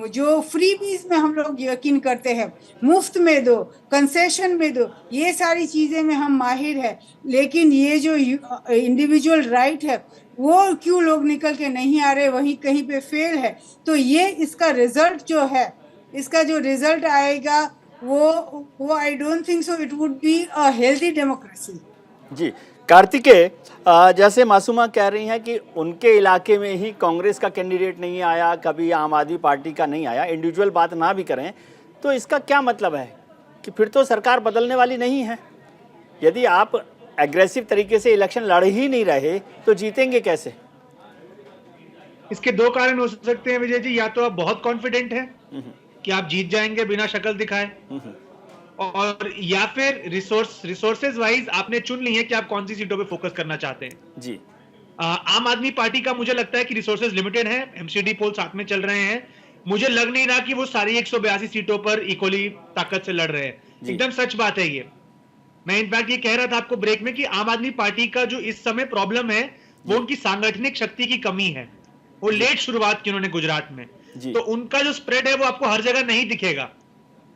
जो फ्रीबीज में हम लोग यकीन करते हैं, मुफ्त में दो, कंसेशन में दो, ये सारी चीजें में हम माहिर है, लेकिन ये जो इंडिविजुअल राइट है वो क्यों लोग निकल के नहीं आ रहे, वहीं कहीं पे फेल है। तो ये इसका रिजल्ट जो है, इसका जो रिजल्ट आएगा वो I don't think so it would be a healthy democracy. जी। कार्तिकेय, जैसे मासूमा कह रही हैं कि उनके इलाके में ही कांग्रेस का कैंडिडेट नहीं आया, कभी आम आदमी पार्टी का नहीं आया, इंडिविजुअल बात ना भी करें, तो इसका क्या मतलब है कि फिर तो सरकार बदलने वाली नहीं है? यदि आप एग्रेसिव तरीके से इलेक्शन लड़ ही नहीं रहे तो जीतेंगे कैसे? इसके दो कारण हो सकते हैं विजय जी। या तो आप बहुत कॉन्फिडेंट हैं कि आप जीत जाएंगे बिना शक्ल दिखाए, और या फिर रिसोर्सेज वाइज आपने चुन ली है कि आप कौन सी सीटों पे फोकस करना चाहते हैं। जी। आम आदमी पार्टी का मुझे लगता है कि रिसोर्सेज लिमिटेड है, एमसीडी पोल साथ में चल रहे हैं, मुझे लग नहीं रहा कि वो सारी 182 सीटों पर इक्वली ताकत से लड़ रहे हैं। एकदम सच बात है ये। मैं इनफैक्ट ये कह रहा था आपको ब्रेक में कि आम आदमी पार्टी का जो इस समय प्रॉब्लम है वो उनकी सांगठनिक शक्ति की कमी है। वो लेट शुरुआत की उन्होंने गुजरात में, तो उनका जो स्प्रेड है वो आपको हर जगह नहीं दिखेगा।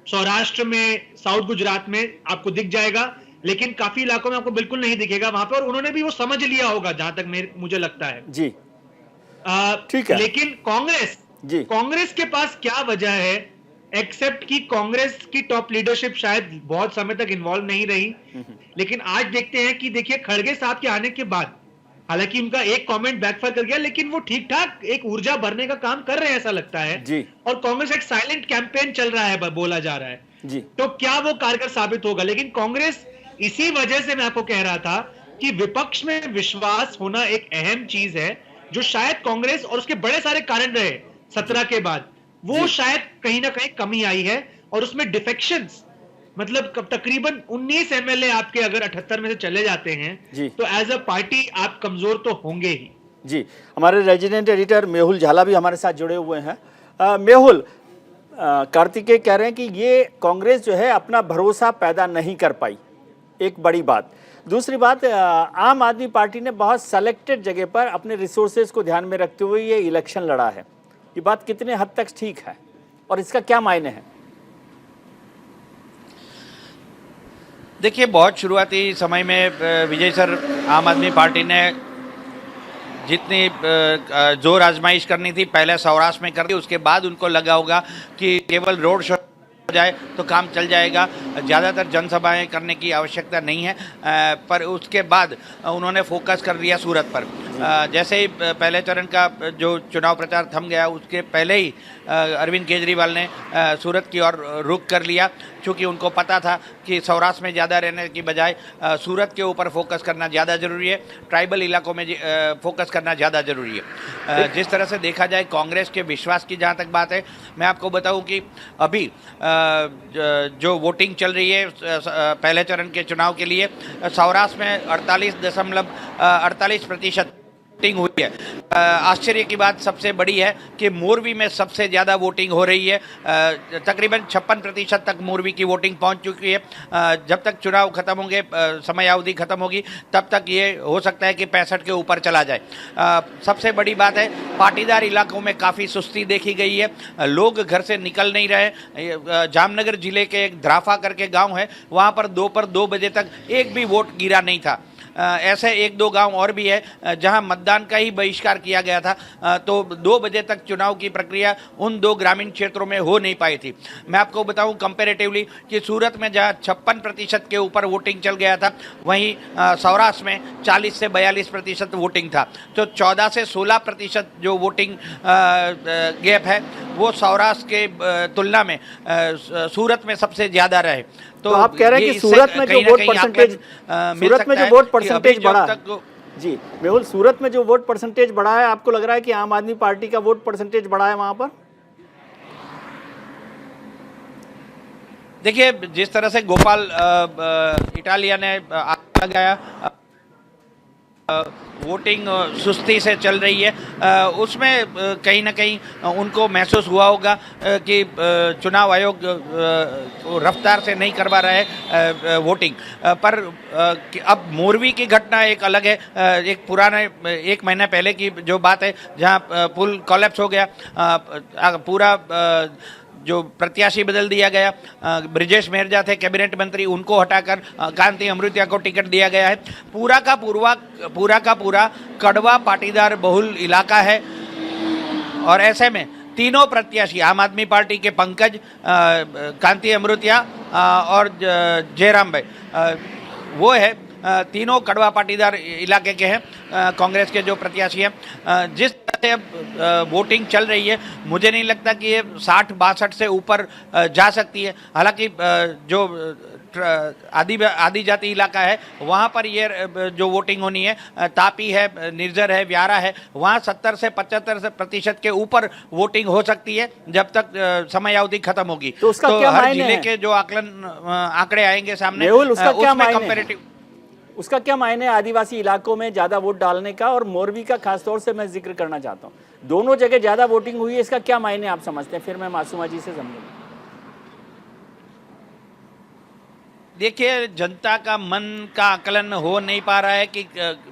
सौराष्ट्र में, साउथ गुजरात में आपको दिख जाएगा, लेकिन काफी इलाकों में आपको बिल्कुल नहीं दिखेगा वहां पर, और उन्होंने भी वो समझ लिया होगा जहां तक मुझे लगता है। जी। ठीक है। लेकिन कांग्रेस के पास क्या वजह है, एक्सेप्ट कि कांग्रेस की टॉप लीडरशिप शायद बहुत समय तक इन्वॉल्व नहीं रही, लेकिन आज देखते हैं कि देखिए खड़गे साहब के आने के बाद, हालांकि उनका एक कमेंट बैकफायर कर गया, लेकिन वो ठीक ठाक एक ऊर्जा भरने का काम कर रहे हैं ऐसा लगता है जी। और कांग्रेस एक साइलेंट कैंपेन चल रहा है, बोला जा रहा है जी। तो क्या वो कारगर साबित होगा? लेकिन कांग्रेस, इसी वजह से मैं आपको कह रहा था कि विपक्ष में विश्वास होना एक अहम चीज है, जो शायद कांग्रेस और उसके बड़े सारे कारण रहे 17 के बाद, वो शायद कहीं ना कहीं कमी आई है। और उसमें डिफेक्शंस, मतलब तकरीबन 19 एमएलए आपके अगर 78 में से चले जाते हैं तो एज अ पार्टी आप कमजोर तो होंगे ही। जी। हमारे रेजिडेंट एडिटर मेहुल झाला भी हमारे साथ जुड़े हुए हैं। मेहुल, कार्तिकेय कह रहे हैं कि ये कांग्रेस जो है अपना भरोसा पैदा नहीं कर पाई, एक बड़ी बात। दूसरी बात, आम आदमी पार्टी ने बहुत सेलेक्टेड जगह पर अपने रिसोर्सेज को ध्यान में रखते हुए ये इलेक्शन लड़ा है। ये बात कितने हद तक ठीक है और इसका क्या मायने है? देखिए, बहुत शुरुआती समय में विजय सर, आम आदमी पार्टी ने जितनी जोर आजमाइश करनी थी पहले सौराष्ट्र में कर दी, उसके बाद उनको लगा होगा कि केवल रोड शो जाए तो काम चल जाएगा, ज़्यादातर जनसभाएं करने की आवश्यकता नहीं है। पर उसके बाद उन्होंने फोकस कर दिया सूरत पर। जैसे ही पहले चरण का जो चुनाव प्रचार थम गया, उसके पहले ही अरविंद केजरीवाल ने सूरत की ओर रुख कर लिया, क्योंकि उनको पता था कि सौराष्ट्र में ज़्यादा रहने की बजाय सूरत के ऊपर फोकस करना ज़्यादा ज़रूरी है, ट्राइबल इलाकों में फोकस करना ज़्यादा ज़रूरी है। जिस तरह से देखा जाए कांग्रेस के विश्वास की जहाँ तक बात है, मैं आपको बताऊं कि अभी जो वोटिंग चल रही है पहले चरण के चुनाव के लिए, सौराष्ट्र में 48.48% वोटिंग हुई है। आश्चर्य की बात सबसे बड़ी है कि मोरवी में सबसे ज़्यादा वोटिंग हो रही है, तकरीबन 56% तक मोरवी की वोटिंग पहुंच चुकी है। जब तक चुनाव खत्म होंगे, समय अवधि खत्म होगी, तब तक ये हो सकता है कि 65 के ऊपर चला जाए। सबसे बड़ी बात है, पाटीदार इलाकों में काफ़ी सुस्ती देखी गई है, लोग घर से निकल नहीं रहे। जामनगर जिले के एक ध्राफा करके गाँव है, वहाँ पर दोपहर 2 बजे तक एक भी वोट गिरा नहीं था। ऐसे एक दो गांव और भी है जहां मतदान का ही बहिष्कार किया गया था। तो 2 बजे तक चुनाव की प्रक्रिया उन 2 ग्रामीण क्षेत्रों में हो नहीं पाई थी। मैं आपको बताऊं कंपैरेटिवली कि सूरत में जहां 56% के ऊपर वोटिंग चल गया था, वहीं सौराष्ट्र में 40 से 42% वोटिंग था। तो 14 से 16% जो वोटिंग गैप है वो सौराष्ट्र के तुलना में सूरत में सबसे ज्यादा रहे। तो आप कह रहे हैं कि सूरत में जो वोट परसेंटेज बढ़ा, जी मेहुल, सूरत में जो वोट परसेंटेज बढ़ा है, आपको लग रहा है कि आम आदमी पार्टी का वोट परसेंटेज बढ़ा है वहां पर? देखिए, जिस तरह से गोपाल इटालिया ने लगाया वोटिंग सुस्ती से चल रही है, उसमें कहीं ना कहीं उनको महसूस हुआ होगा कि चुनाव आयोग रफ्तार से नहीं करवा रहा है वोटिंग। पर अब मोरवी की घटना एक अलग है। एक पुराने 1 महीना पहले की जो बात है, जहां पुल कोलैप्स हो गया, पूरा जो प्रत्याशी बदल दिया गया, ब्रिजेश मेहरजा थे कैबिनेट मंत्री, उनको हटाकर कांति अमृतिया को टिकट दिया गया है। पूरा का पूरा कड़वा पाटीदार बहुल इलाका है और ऐसे में तीनों प्रत्याशी, आम आदमी पार्टी के पंकज, कांति अमृतिया और जयराम भाई, वो है तीनों कड़वा पाटीदार इलाके के हैं कांग्रेस के जो प्रत्याशी हैं। जिस तरह से अब वोटिंग चल रही है, मुझे नहीं लगता कि ये 60-62 से ऊपर जा सकती है। हालांकि जो आदि जाति इलाका है वहाँ पर ये जो वोटिंग होनी है, तापी है, निर्जर है, व्यारा है, वहाँ 70 से 75% के ऊपर वोटिंग हो सकती है जब तक समय अवधि खत्म होगी। तो उसका क्या हर मायने जिले है? के जो आंकड़े आएंगे सामने, उसका क्या मायने आदिवासी इलाकों में ज्यादा वोट डालने का, और मोरवी का खासतौर से मैं जिक्र करना चाहता हूँ। दोनों जगह ज्यादा वोटिंग हुई है, इसका क्या मायने आप समझते हैं? फिर मैं मासूमा जी से समझूंगा। देखिए, जनता का मन का आकलन हो नहीं पा रहा है कि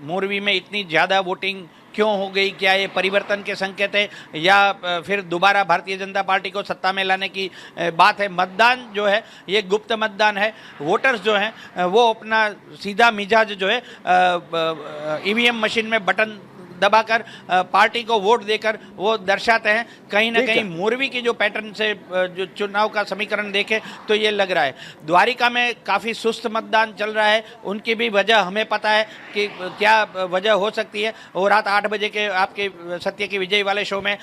मोरवी में इतनी ज़्यादा वोटिंग क्यों हो गई। क्या ये परिवर्तन के संकेत है या फिर दोबारा भारतीय जनता पार्टी को सत्ता में लाने की बात है? मतदान जो है ये गुप्त मतदान है। वोटर्स जो हैं वो अपना सीधा मिजाज जो है ईवीएम मशीन में बटन दबाकर पार्टी को वोट देकर वो दर्शाते हैं। कहीं ना कहीं मोरवी की जो पैटर्न से जो चुनाव का समीकरण देखे तो ये लग रहा है। द्वारिका में काफ़ी सुस्त मतदान चल रहा है, उनकी भी वजह हमें पता है कि क्या वजह हो सकती है। और रात 8 बजे के आपके सत्य की विजय वाले शो में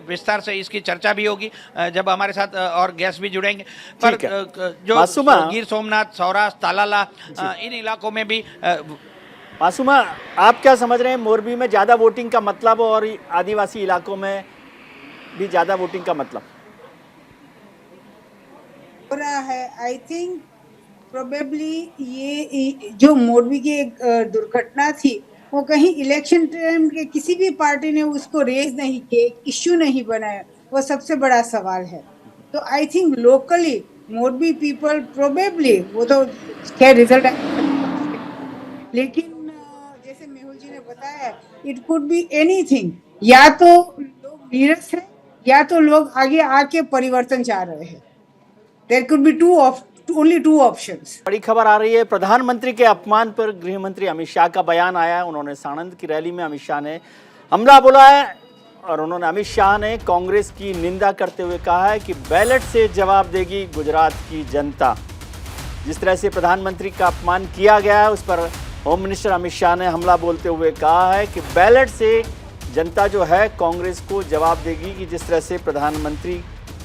विस्तार से इसकी चर्चा भी होगी जब हमारे साथ और गेस्ट भी जुड़ेंगे। पर जो गिर सोमनाथ, सौराष्ट्र, तालाला, इन इलाकों में भी मासूमा, आप क्या समझ रहे हैं मोरबी में ज्यादा वोटिंग का मतलब और आदिवासी इलाकों में भी ज्यादा वोटिंग का मतलब? हो रहा है, आई थिंक प्रोबेबली ये जो मोरबी की एक दुर्घटना थी वो कहीं इलेक्शन टाइम के किसी भी पार्टी ने उसको रेज नहीं किया, इश्यू नहीं बनाया, वो सबसे बड़ा सवाल है। तो I think locally Morbi people probably, वो तो खैर रिजल्ट, लेकिन जैसे मेहुल जी ने बताया, इट कुड बी एनीथिंग। या तो लोग नीरस हैं या तो लोग आगे आके परिवर्तन चाह रहे हैं। There could be only two options. बड़ी खबर आ रही है, प्रधानमंत्री के अपमान पर गृह मंत्री अमित शाह का बयान आया है। उन्होंने साणंद की रैली में अमित शाह ने हमला बोला है और उन्होंने अमित शाह ने कांग्रेस की निंदा करते हुए कहा है कि बैलेट से जवाब देगी गुजरात की जनता। जिस तरह से प्रधानमंत्री का अपमान किया गया है उस पर होम मिनिस्टर अमित शाह ने हमला बोलते हुए कहा है कि बैलेट से जनता जो है कांग्रेस को जवाब देगी कि जिस तरह से प्रधानमंत्री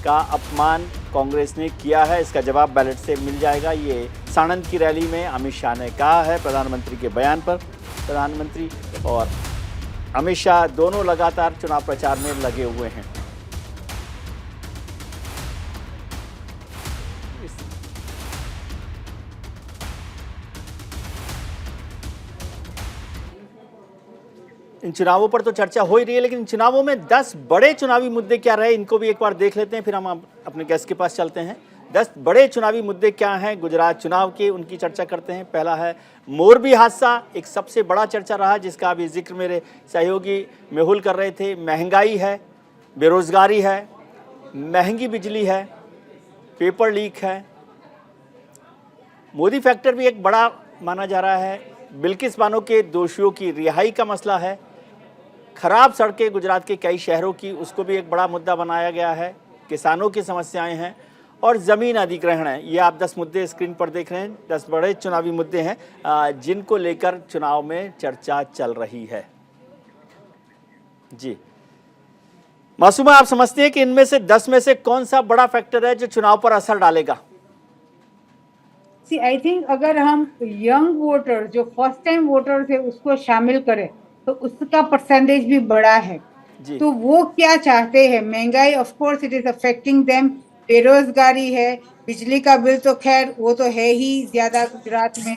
का अपमान कांग्रेस ने किया है, इसका जवाब बैलेट से मिल जाएगा। ये साणंद की रैली में अमित शाह ने कहा है प्रधानमंत्री के बयान पर। प्रधानमंत्री और अमित शाह दोनों लगातार चुनाव प्रचार में लगे हुए हैं। इन चुनावों पर तो चर्चा हो ही रही है, लेकिन इन चुनावों में 10 बड़े चुनावी मुद्दे क्या रहे, इनको भी एक बार देख लेते हैं, फिर हम अपने गेस्ट के पास चलते हैं। 10 बड़े चुनावी मुद्दे क्या हैं गुजरात चुनाव के, उनकी चर्चा करते हैं। पहला है मोरबी हादसा, एक सबसे बड़ा चर्चा रहा जिसका अभी जिक्र मेरे सहयोगी मेहुल कर रहे थे। महंगाई है, बेरोजगारी है, महंगी बिजली है, पेपर लीक है, मोदी फैक्टर भी एक बड़ा माना जा रहा है, बिल्किस बानो के दोषियों की रिहाई का मसला है, खराब सड़कें गुजरात के कई शहरों की, उसको भी एक बड़ा मुद्दा बनाया गया है, किसानों की समस्याएं हैं और ज़मीन अधिग्रहण है। ये आप 10 मुद्दे स्क्रीन पर देख रहे हैं, 10 बड़े चुनावी मुद्दे हैं जिनको लेकर चुनाव में चर्चा चल रही है। जी मासूमा, आप समझते हैं कि इनमें से 10 में से कौन सा बड़ा फैक्टर है जो चुनाव पर असर डालेगा? सी आई थिंक अगर हम यंग वोटर जो फर्स्ट टाइम वोटर्स है उसको शामिल करें तो उसका परसेंटेज भी बड़ा है। जी। तो वो क्या चाहते हैं? महंगाई of course it is affecting them, बेरोजगारी है, बिजली का बिल तो खैर वो तो है ही ज्यादा गुजरात में,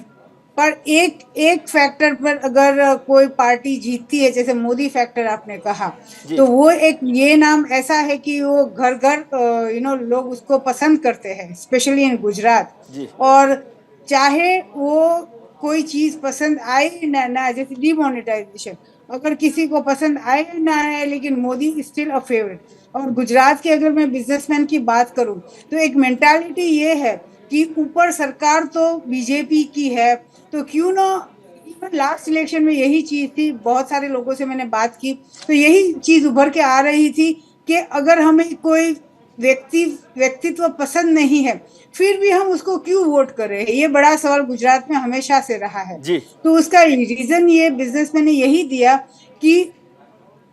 पर एक फैक्टर पर अगर कोई पार्टी जीतती है, जैसे मोदी फैक्टर आपने कहा, तो वो एक ये नाम ऐसा है कि वो घर घर लोग उसको पसंद करते हैं, स्पेशली इन गुजरात। और चाहे वो कोई चीज पसंद आए ना, जैसे डिमोनेटाइजेशन, अगर किसी को पसंद आए ना आए, लेकिन मोदी स्टिल अ फेवरेट। और गुजरात के अगर मैं बिजनेसमैन की बात करूं तो एक मेंटालिटी ये है कि ऊपर सरकार तो बीजेपी की है, तो क्यों ना, इवन लास्ट इलेक्शन में यही चीज थी, बहुत सारे लोगों से मैंने बात की तो यही चीज उभर के आ रही थी कि अगर हमें कोई व्यक्तित्व पसंद नहीं है फिर भी हम उसको क्यों वोट कर रहे हैं। ये बड़ा सवाल गुजरात में हमेशा से रहा है। तो उसका रीजन ये बिजनेसमैन ने यही दिया कि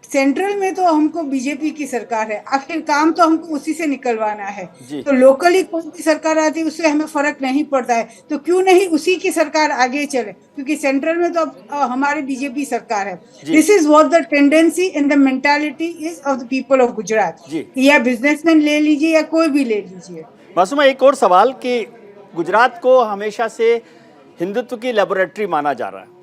सेंट्रल में तो हमको बीजेपी की सरकार है, आखिर काम तो हमको उसी से निकलवाना है, तो लोकली कोई भी सरकार आती है उससे हमें फर्क नहीं पड़ता है, तो क्यों नहीं उसी की सरकार आगे चले, क्योंकि सेंट्रल में तो अब हमारी बीजेपी सरकार है। This is what the tendency and the mentality is of the people of Gujarat. या बिजनेसमैन ले लीजिए या कोई भी ले लीजिए। मासूमा, एक और सवाल कि गुजरात को हमेशा से हिंदुत्व की लेबोरेटरी माना जा रहा है,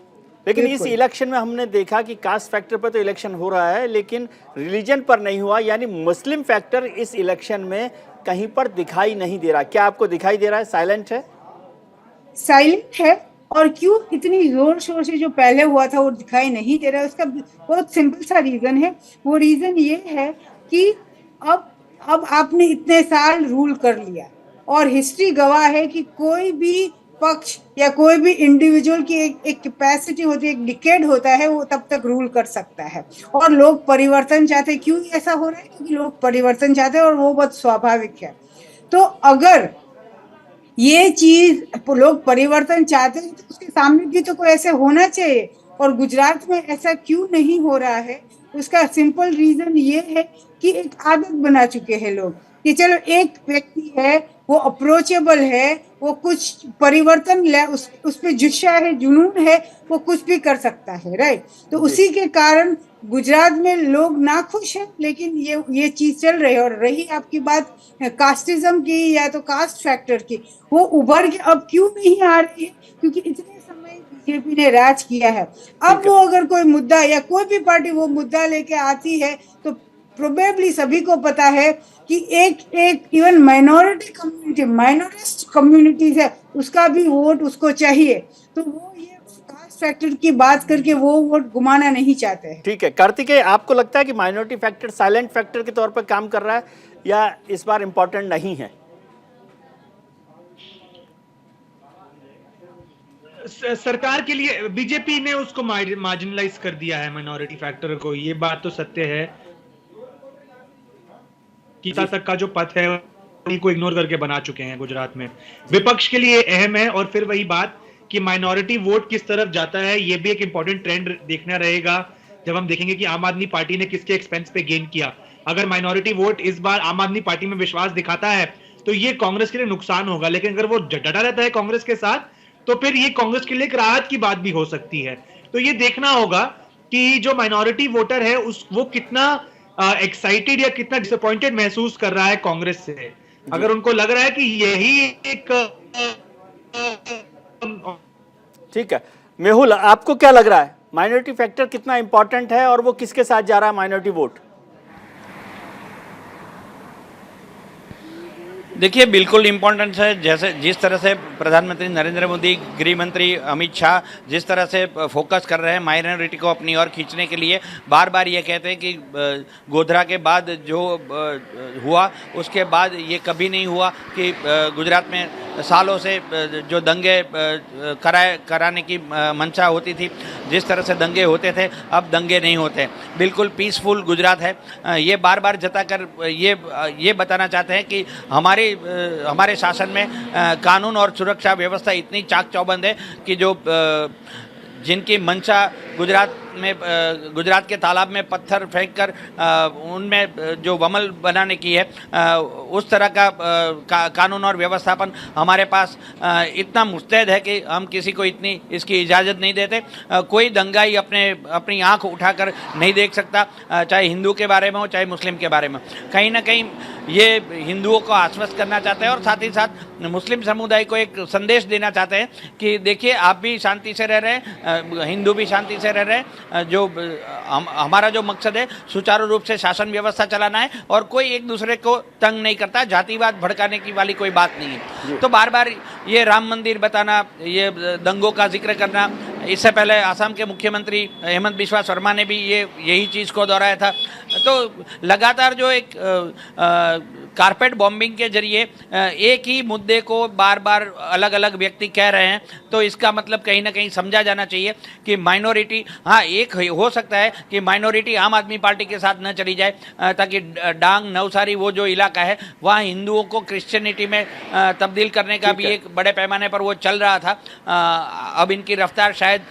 लेकिन इस इलेक्शन में हमने देखा कि कास्ट फैक्टर पर तो इलेक्शन हो रहा है लेकिन रिलीजन पर नहीं हुआ, यानी मुस्लिम फैक्टर इस इलेक्शन में कहीं पर दिखाई नहीं दे रहा। क्या आपको दिखाई दे रहा है? साइलेंट है? साइलेंट है। और क्यों इतनी जोर शोर से जो पहले हुआ था वो दिखाई नहीं दे रहा है, उसका बहुत सिंपल सा रीजन है। वो रीजन ये है कि अब आपने इतने साल रूल कर लिया और हिस्ट्री गवाह है कि कोई भी पक्ष या कोई भी इंडिविजुअल की एक कैपेसिटी होती है, एक डिकेड होता है, वो तब तक रूल कर सकता है। और लोग परिवर्तन चाहते हैं। क्यों ऐसा हो रहा है? क्योंकि लोग परिवर्तन चाहते हैं और वो बहुत स्वाभाविक है। तो अगर ये चीज लोग परिवर्तन चाहते हैं तो उसके सामने भी तो कोई ऐसे होना चाहिए। और गुजरात में ऐसा क्यों नहीं हो रहा है? उसका सिंपल रीजन ये है कि एक आदत बना चुके हैं लोग कि चलो एक व्यक्ति है, वो अप्रोचेबल है, वो कुछ परिवर्तन उस पे जुस्सा है, जुनून है, वो कुछ भी कर सकता है, राइट। तो उसी के कारण गुजरात में लोग नाखुश हैं, लेकिन ये चीज चल रही है। और रही आपकी बात कास्टिज्म की या तो कास्ट फैक्टर की, वो उभर के अब क्यों नहीं आ रही है? क्योंकि इतने समय बीजेपी ने राज किया है। अब वो अगर कोई मुद्दा या कोई भी पार्टी वो मुद्दा लेके आती है तो प्रोबेबली सभी को पता है कि एक इवन माइनॉरिस्ट कम्युनिटीज है, उसका भी वोट उसको चाहिए। तो वो ये कास्ट फैक्टर की बात करके वो वोट घुमाना नहीं चाहते हैं। ठीक है कार्तिकेय, आपको लगता है कि माइनॉरिटी फैक्टर साइलेंट फैक्टर के तौर पर काम कर रहा है या इस बार इंपॉर्टेंट नहीं है? सरकार के लिए बीजेपी ने उसको मार्जिनलाइज कर दिया है, माइनॉरिटी फैक्टर को। ये बात तो सत्य है। गीता तक का जो पथ है उन्हीं को इग्नोर करके बना चुके हैं गुजरात में। विपक्ष के लिए अहम है। और फिर वही बात कि माइनॉरिटी वोट किस तरफ जाता है, ये भी एक इंपॉर्टेंट ट्रेंड देखना रहेगा जब हम देखेंगे कि आम आदमी पार्टी ने किसके एक्सपेंस पे गेन किया। अगर माइनॉरिटी वोट इस बार आम आदमी पार्टी में विश्वास दिखाता है तो ये कांग्रेस के लिए नुकसान होगा, लेकिन अगर वो डटा रहता है कांग्रेस के साथ तो फिर ये कांग्रेस के लिए एक राहत की बात भी हो सकती है। तो ये देखना होगा कि जो माइनॉरिटी वोटर है वो कितना एक्साइटेड या कितना डिसअपॉइंटेड महसूस कर रहा है कांग्रेस से। अगर उनको लग रहा है कि यही एक ठीक है। मेहुल, आपको क्या लग रहा है माइनॉरिटी फैक्टर कितना इंपॉर्टेंट है और वो किसके साथ जा रहा है माइनॉरिटी वोट? देखिए, बिल्कुल इम्पोर्टेंट है। जैसे जिस तरह से प्रधानमंत्री नरेंद्र मोदी, गृह मंत्री अमित शाह जिस तरह से फोकस कर रहे हैं माइनॉरिटी को अपनी ओर खींचने के लिए, बार बार ये कहते हैं कि गोधरा के बाद जो हुआ उसके बाद ये कभी नहीं हुआ कि गुजरात में सालों से जो दंगे कराने की मंशा होती थी, जिस तरह से दंगे होते थे, अब दंगे नहीं होते। बिल्कुल पीसफुल गुजरात है। ये बार बार जताकर ये बताना चाहते हैं कि हमारे शासन में कानून और सुरक्षा व्यवस्था इतनी चाक चौबंद है कि जो जिनकी मंशा गुजरात के तालाब में पत्थर फेंककर उनमें जो वमल बनाने की है, उस तरह का कानून और व्यवस्थापन हमारे पास इतना मुस्तैद है कि हम किसी को इतनी इसकी इजाज़त नहीं देते। कोई दंगाई अपनी आंख उठाकर नहीं देख सकता, चाहे हिंदू के बारे में हो चाहे मुस्लिम के बारे में। कहीं ना कहीं ये हिंदुओं को आश्वस्त करना चाहते हैं और साथ ही साथ मुस्लिम समुदाय को एक संदेश देना चाहते हैं कि देखिए, आप भी शांति से रह रहे हैं, हिंदू भी शांति से रह रहे हैं। जो हमारा जो मकसद है सुचारू रूप से शासन व्यवस्था चलाना है और कोई एक दूसरे को तंग नहीं करता, जातिवाद भड़काने की वाली कोई बात नहीं है। तो बार बार ये राम मंदिर बताना, ये दंगों का जिक्र करना, इससे पहले आसाम के मुख्यमंत्री हेमंत बिस्वा शर्मा ने भी यही चीज़ को दोहराया था। तो लगातार जो एक कारपेट बॉम्बिंग के जरिए एक ही मुद्दे को बार बार अलग अलग व्यक्ति कह रहे हैं, तो इसका मतलब कहीं ना कहीं समझा जाना चाहिए कि माइनॉरिटी, हाँ, एक हो सकता है कि माइनॉरिटी आम आदमी पार्टी के साथ न चली जाए, ताकि डांग नवसारी वो जो इलाका है वहाँ हिंदुओं को क्रिश्चियनिटी में तब्दील करने का भी एक बड़े पैमाने पर वो चल रहा था। अब इनकी रफ्तार शायद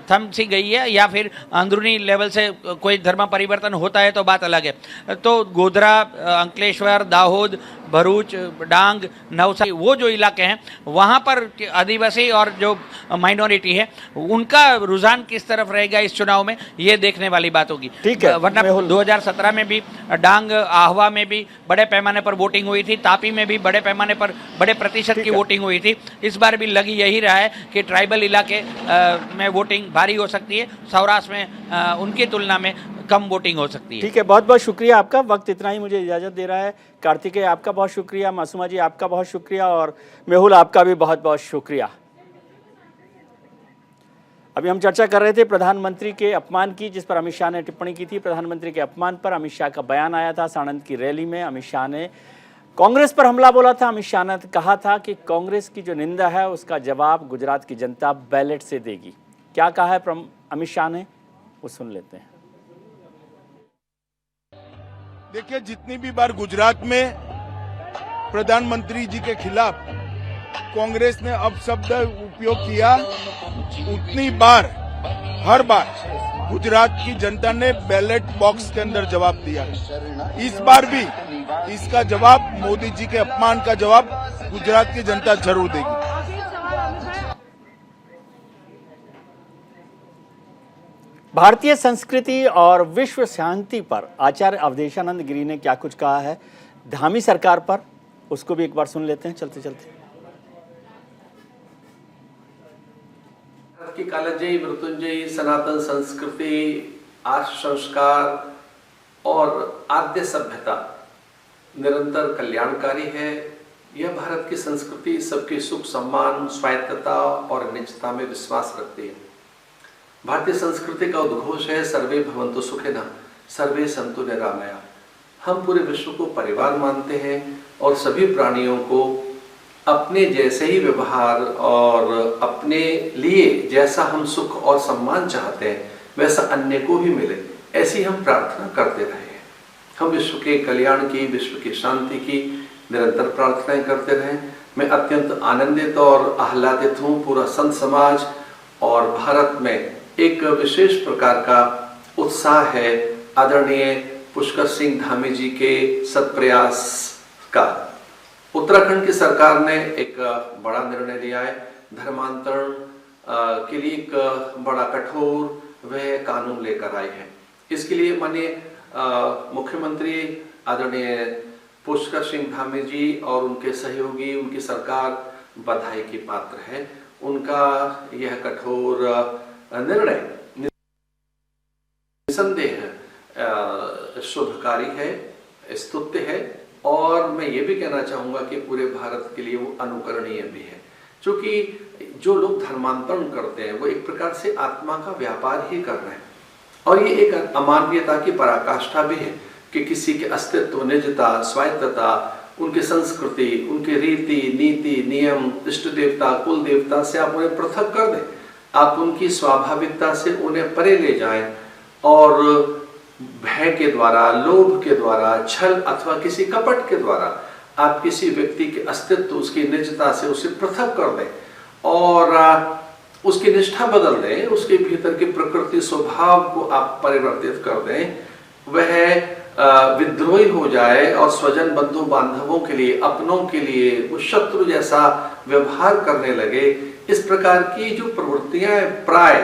थम सी गई है, या फिर अंदरूनी लेवल से कोई धर्म परिवर्तन होता है तो बात अलग है। तो गोधरा, अंकलेश्वर, दाहोद, भरूच, डांग, नवसारी वो जो इलाके हैं वहाँ पर आदिवासी और जो माइनॉरिटी है उनका रुझान किस तरफ रहेगा इस चुनाव में, ये देखने वाली बात होगी। ठीक है, वरना 2017 में भी डांग, आहवा में भी बड़े पैमाने पर वोटिंग हुई थी, तापी में भी बड़े पैमाने पर बड़े प्रतिशत की वोटिंग हुई थी। इस बार भी लगी यही रहा है कि ट्राइबल इलाके में वोटिंग भारी हो सकती है, सौराष्ट्र में उनकी तुलना में कम वोटिंग हो सकती है। ठीक है, बहुत बहुत शुक्रिया आपका। वक्त इतना ही मुझे इजाज़त दे रहा है। कार्तिकेय, आपका बहुत शुक्रिया। मासूमा जी, आपका बहुत शुक्रिया। और मेहुल, आपका भी बहुत बहुत शुक्रिया। अभी हम चर्चा कर रहे थे प्रधानमंत्री के अपमान की, जिस पर अमित शाह ने टिप्पणी की थी। प्रधानमंत्री के अपमान पर अमित शाह का बयान आया था साणंद की रैली में। अमित शाह ने कांग्रेस पर हमला बोला था। अमित शाह ने कहा था कि कांग्रेस की जो निंदा है उसका जवाब गुजरात की जनता बैलेट से देगी। क्या कहा है अमित शाह ने, वो सुन लेते हैं। देखिए, जितनी भी बार गुजरात में प्रधानमंत्री जी के खिलाफ कांग्रेस ने अपशब्द उपयोग किया, उतनी बार हर बार गुजरात की जनता ने बैलेट बॉक्स के अंदर जवाब दिया। इस बार भी इसका जवाब, मोदी जी के अपमान का जवाब गुजरात की जनता जरूर देगी। भारतीय संस्कृति और विश्व शांति पर आचार्य अवधेशानंद गिरी ने क्या कुछ कहा है धामी सरकार पर, उसको भी एक बार सुन लेते हैं चलते चलते। भारत की कालजयी, मृत्युंजयी सनातन संस्कृति, आर्ष संस्कार और आद्य सभ्यता निरंतर कल्याणकारी है। यह भारत की संस्कृति सबके सुख, सम्मान, स्वायत्तता और निजता में विश्वास रखती है। भारतीय संस्कृति का उद्घोष है सर्वे भवन्तु सुखिनः, सर्वे सन्तु निरामया। हम पूरे विश्व को परिवार मानते हैं और सभी प्राणियों को अपने जैसे ही व्यवहार और अपने लिए जैसा हम सुख और सम्मान चाहते हैं वैसा अन्य को भी मिले, ऐसी हम प्रार्थना करते रहे हैं। हम विश्व के कल्याण की, विश्व की शांति की निरंतर प्रार्थनाएं करते रहे। मैं अत्यंत आनंदित और आह्लादित हूँ। पूरा संत समाज और भारत में एक विशेष प्रकार का उत्साह है आदरणीय पुष्कर सिंह धामी जी के सत्प्रयास का। उत्तराखंड की सरकार ने एक बड़ा निर्णय लिया है। धर्मांतरण के लिए एक बड़ा कठोर वह कानून लेकर आई है। इसके लिए माननीय मुख्यमंत्री आदरणीय पुष्कर सिंह धामी जी और उनके सहयोगी, उनकी सरकार बधाई की पात्र है। उनका यह कठोर निर्णय निसंदेह शुभकारी है, स्तुत्य है और मैं ये भी कहना चाहूँगा कि पूरे भारत के लिए वो अनुकरणीय भी है। क्योंकि जो लोग धर्मांतरण करते हैं वो एक प्रकार से आत्मा का व्यापार ही कर रहे हैं और ये एक अमानवीयता की पराकाष्ठा भी है कि किसी के अस्तित्व, निजता, स्वायत्तता, उनकी संस्कृति, उनके रीति नीति नियम, इष्ट देवता, कुल देवता से आप उन्हें पृथक कर दें, आप उनकी स्वाभाविकता से उन्हें परे ले जाएं और भय के द्वारा, लोभ के द्वारा, छल अथवा किसी कपट के द्वारा आप किसी व्यक्ति के अस्तित्व, उसकी निजता से उसे पृथक कर दें और उसकी निष्ठा बदल दें, उसके भीतर की प्रकृति स्वभाव को आप परिवर्तित कर दें, वह विद्रोही हो जाए और स्वजन बंधु बांधवों के लिए, अपनों के लिए वो शत्रु जैसा व्यवहार करने लगे। इस प्रकार की जो प्रवृत्तियां प्राय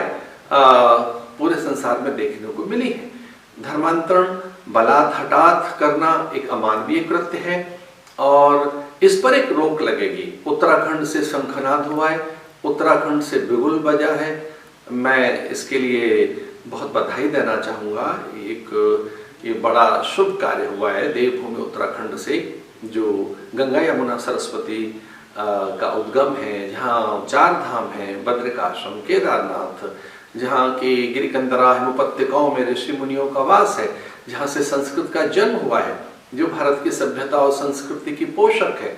पूरे संसार में देखने को मिली है। धर्मांतरण बलात् हठात करना एक अमानवीय कृत्य है और इस पर एक रोक लगेगी। उत्तराखंड से शंखनाद हुआ है, उत्तराखंड से बिगुल बजा है। मैं इसके लिए बहुत बधाई देना चाहूँगा। ये बड़ा शुभ कार्य हुआ है देवभूमि उत्तराखंड से, जो गंगा यमुना सरस्वती का उद्गम है, जहाँ 4 धाम हैं, बद्रिकाश्रम, केदारनाथ, जहाँ की गिरिकंदरा हिमोपत्यकाओं में ऋषि मुनियों का वास है, जहाँ से संस्कृत का जन्म हुआ है, जो भारत की सभ्यता और संस्कृति की पोषक है।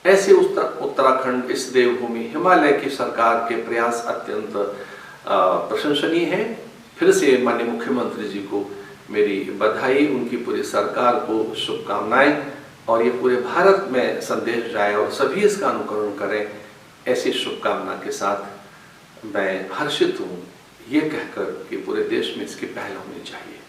ऐसे उत्तराखंड, इस देवभूमि हिमालय की सरकार के प्रयास अत्यंत प्रशंसनीय है। फिर से माननीय मुख्यमंत्री जी को मेरी बधाई, उनकी पूरी सरकार को शुभकामनाएं और ये पूरे भारत में संदेश जाए और सभी इसका अनुकरण करें, ऐसी शुभकामना के साथ मैं हर्षित हूँ ये कहकर कि पूरे देश में इसकी पहल होनी चाहिए।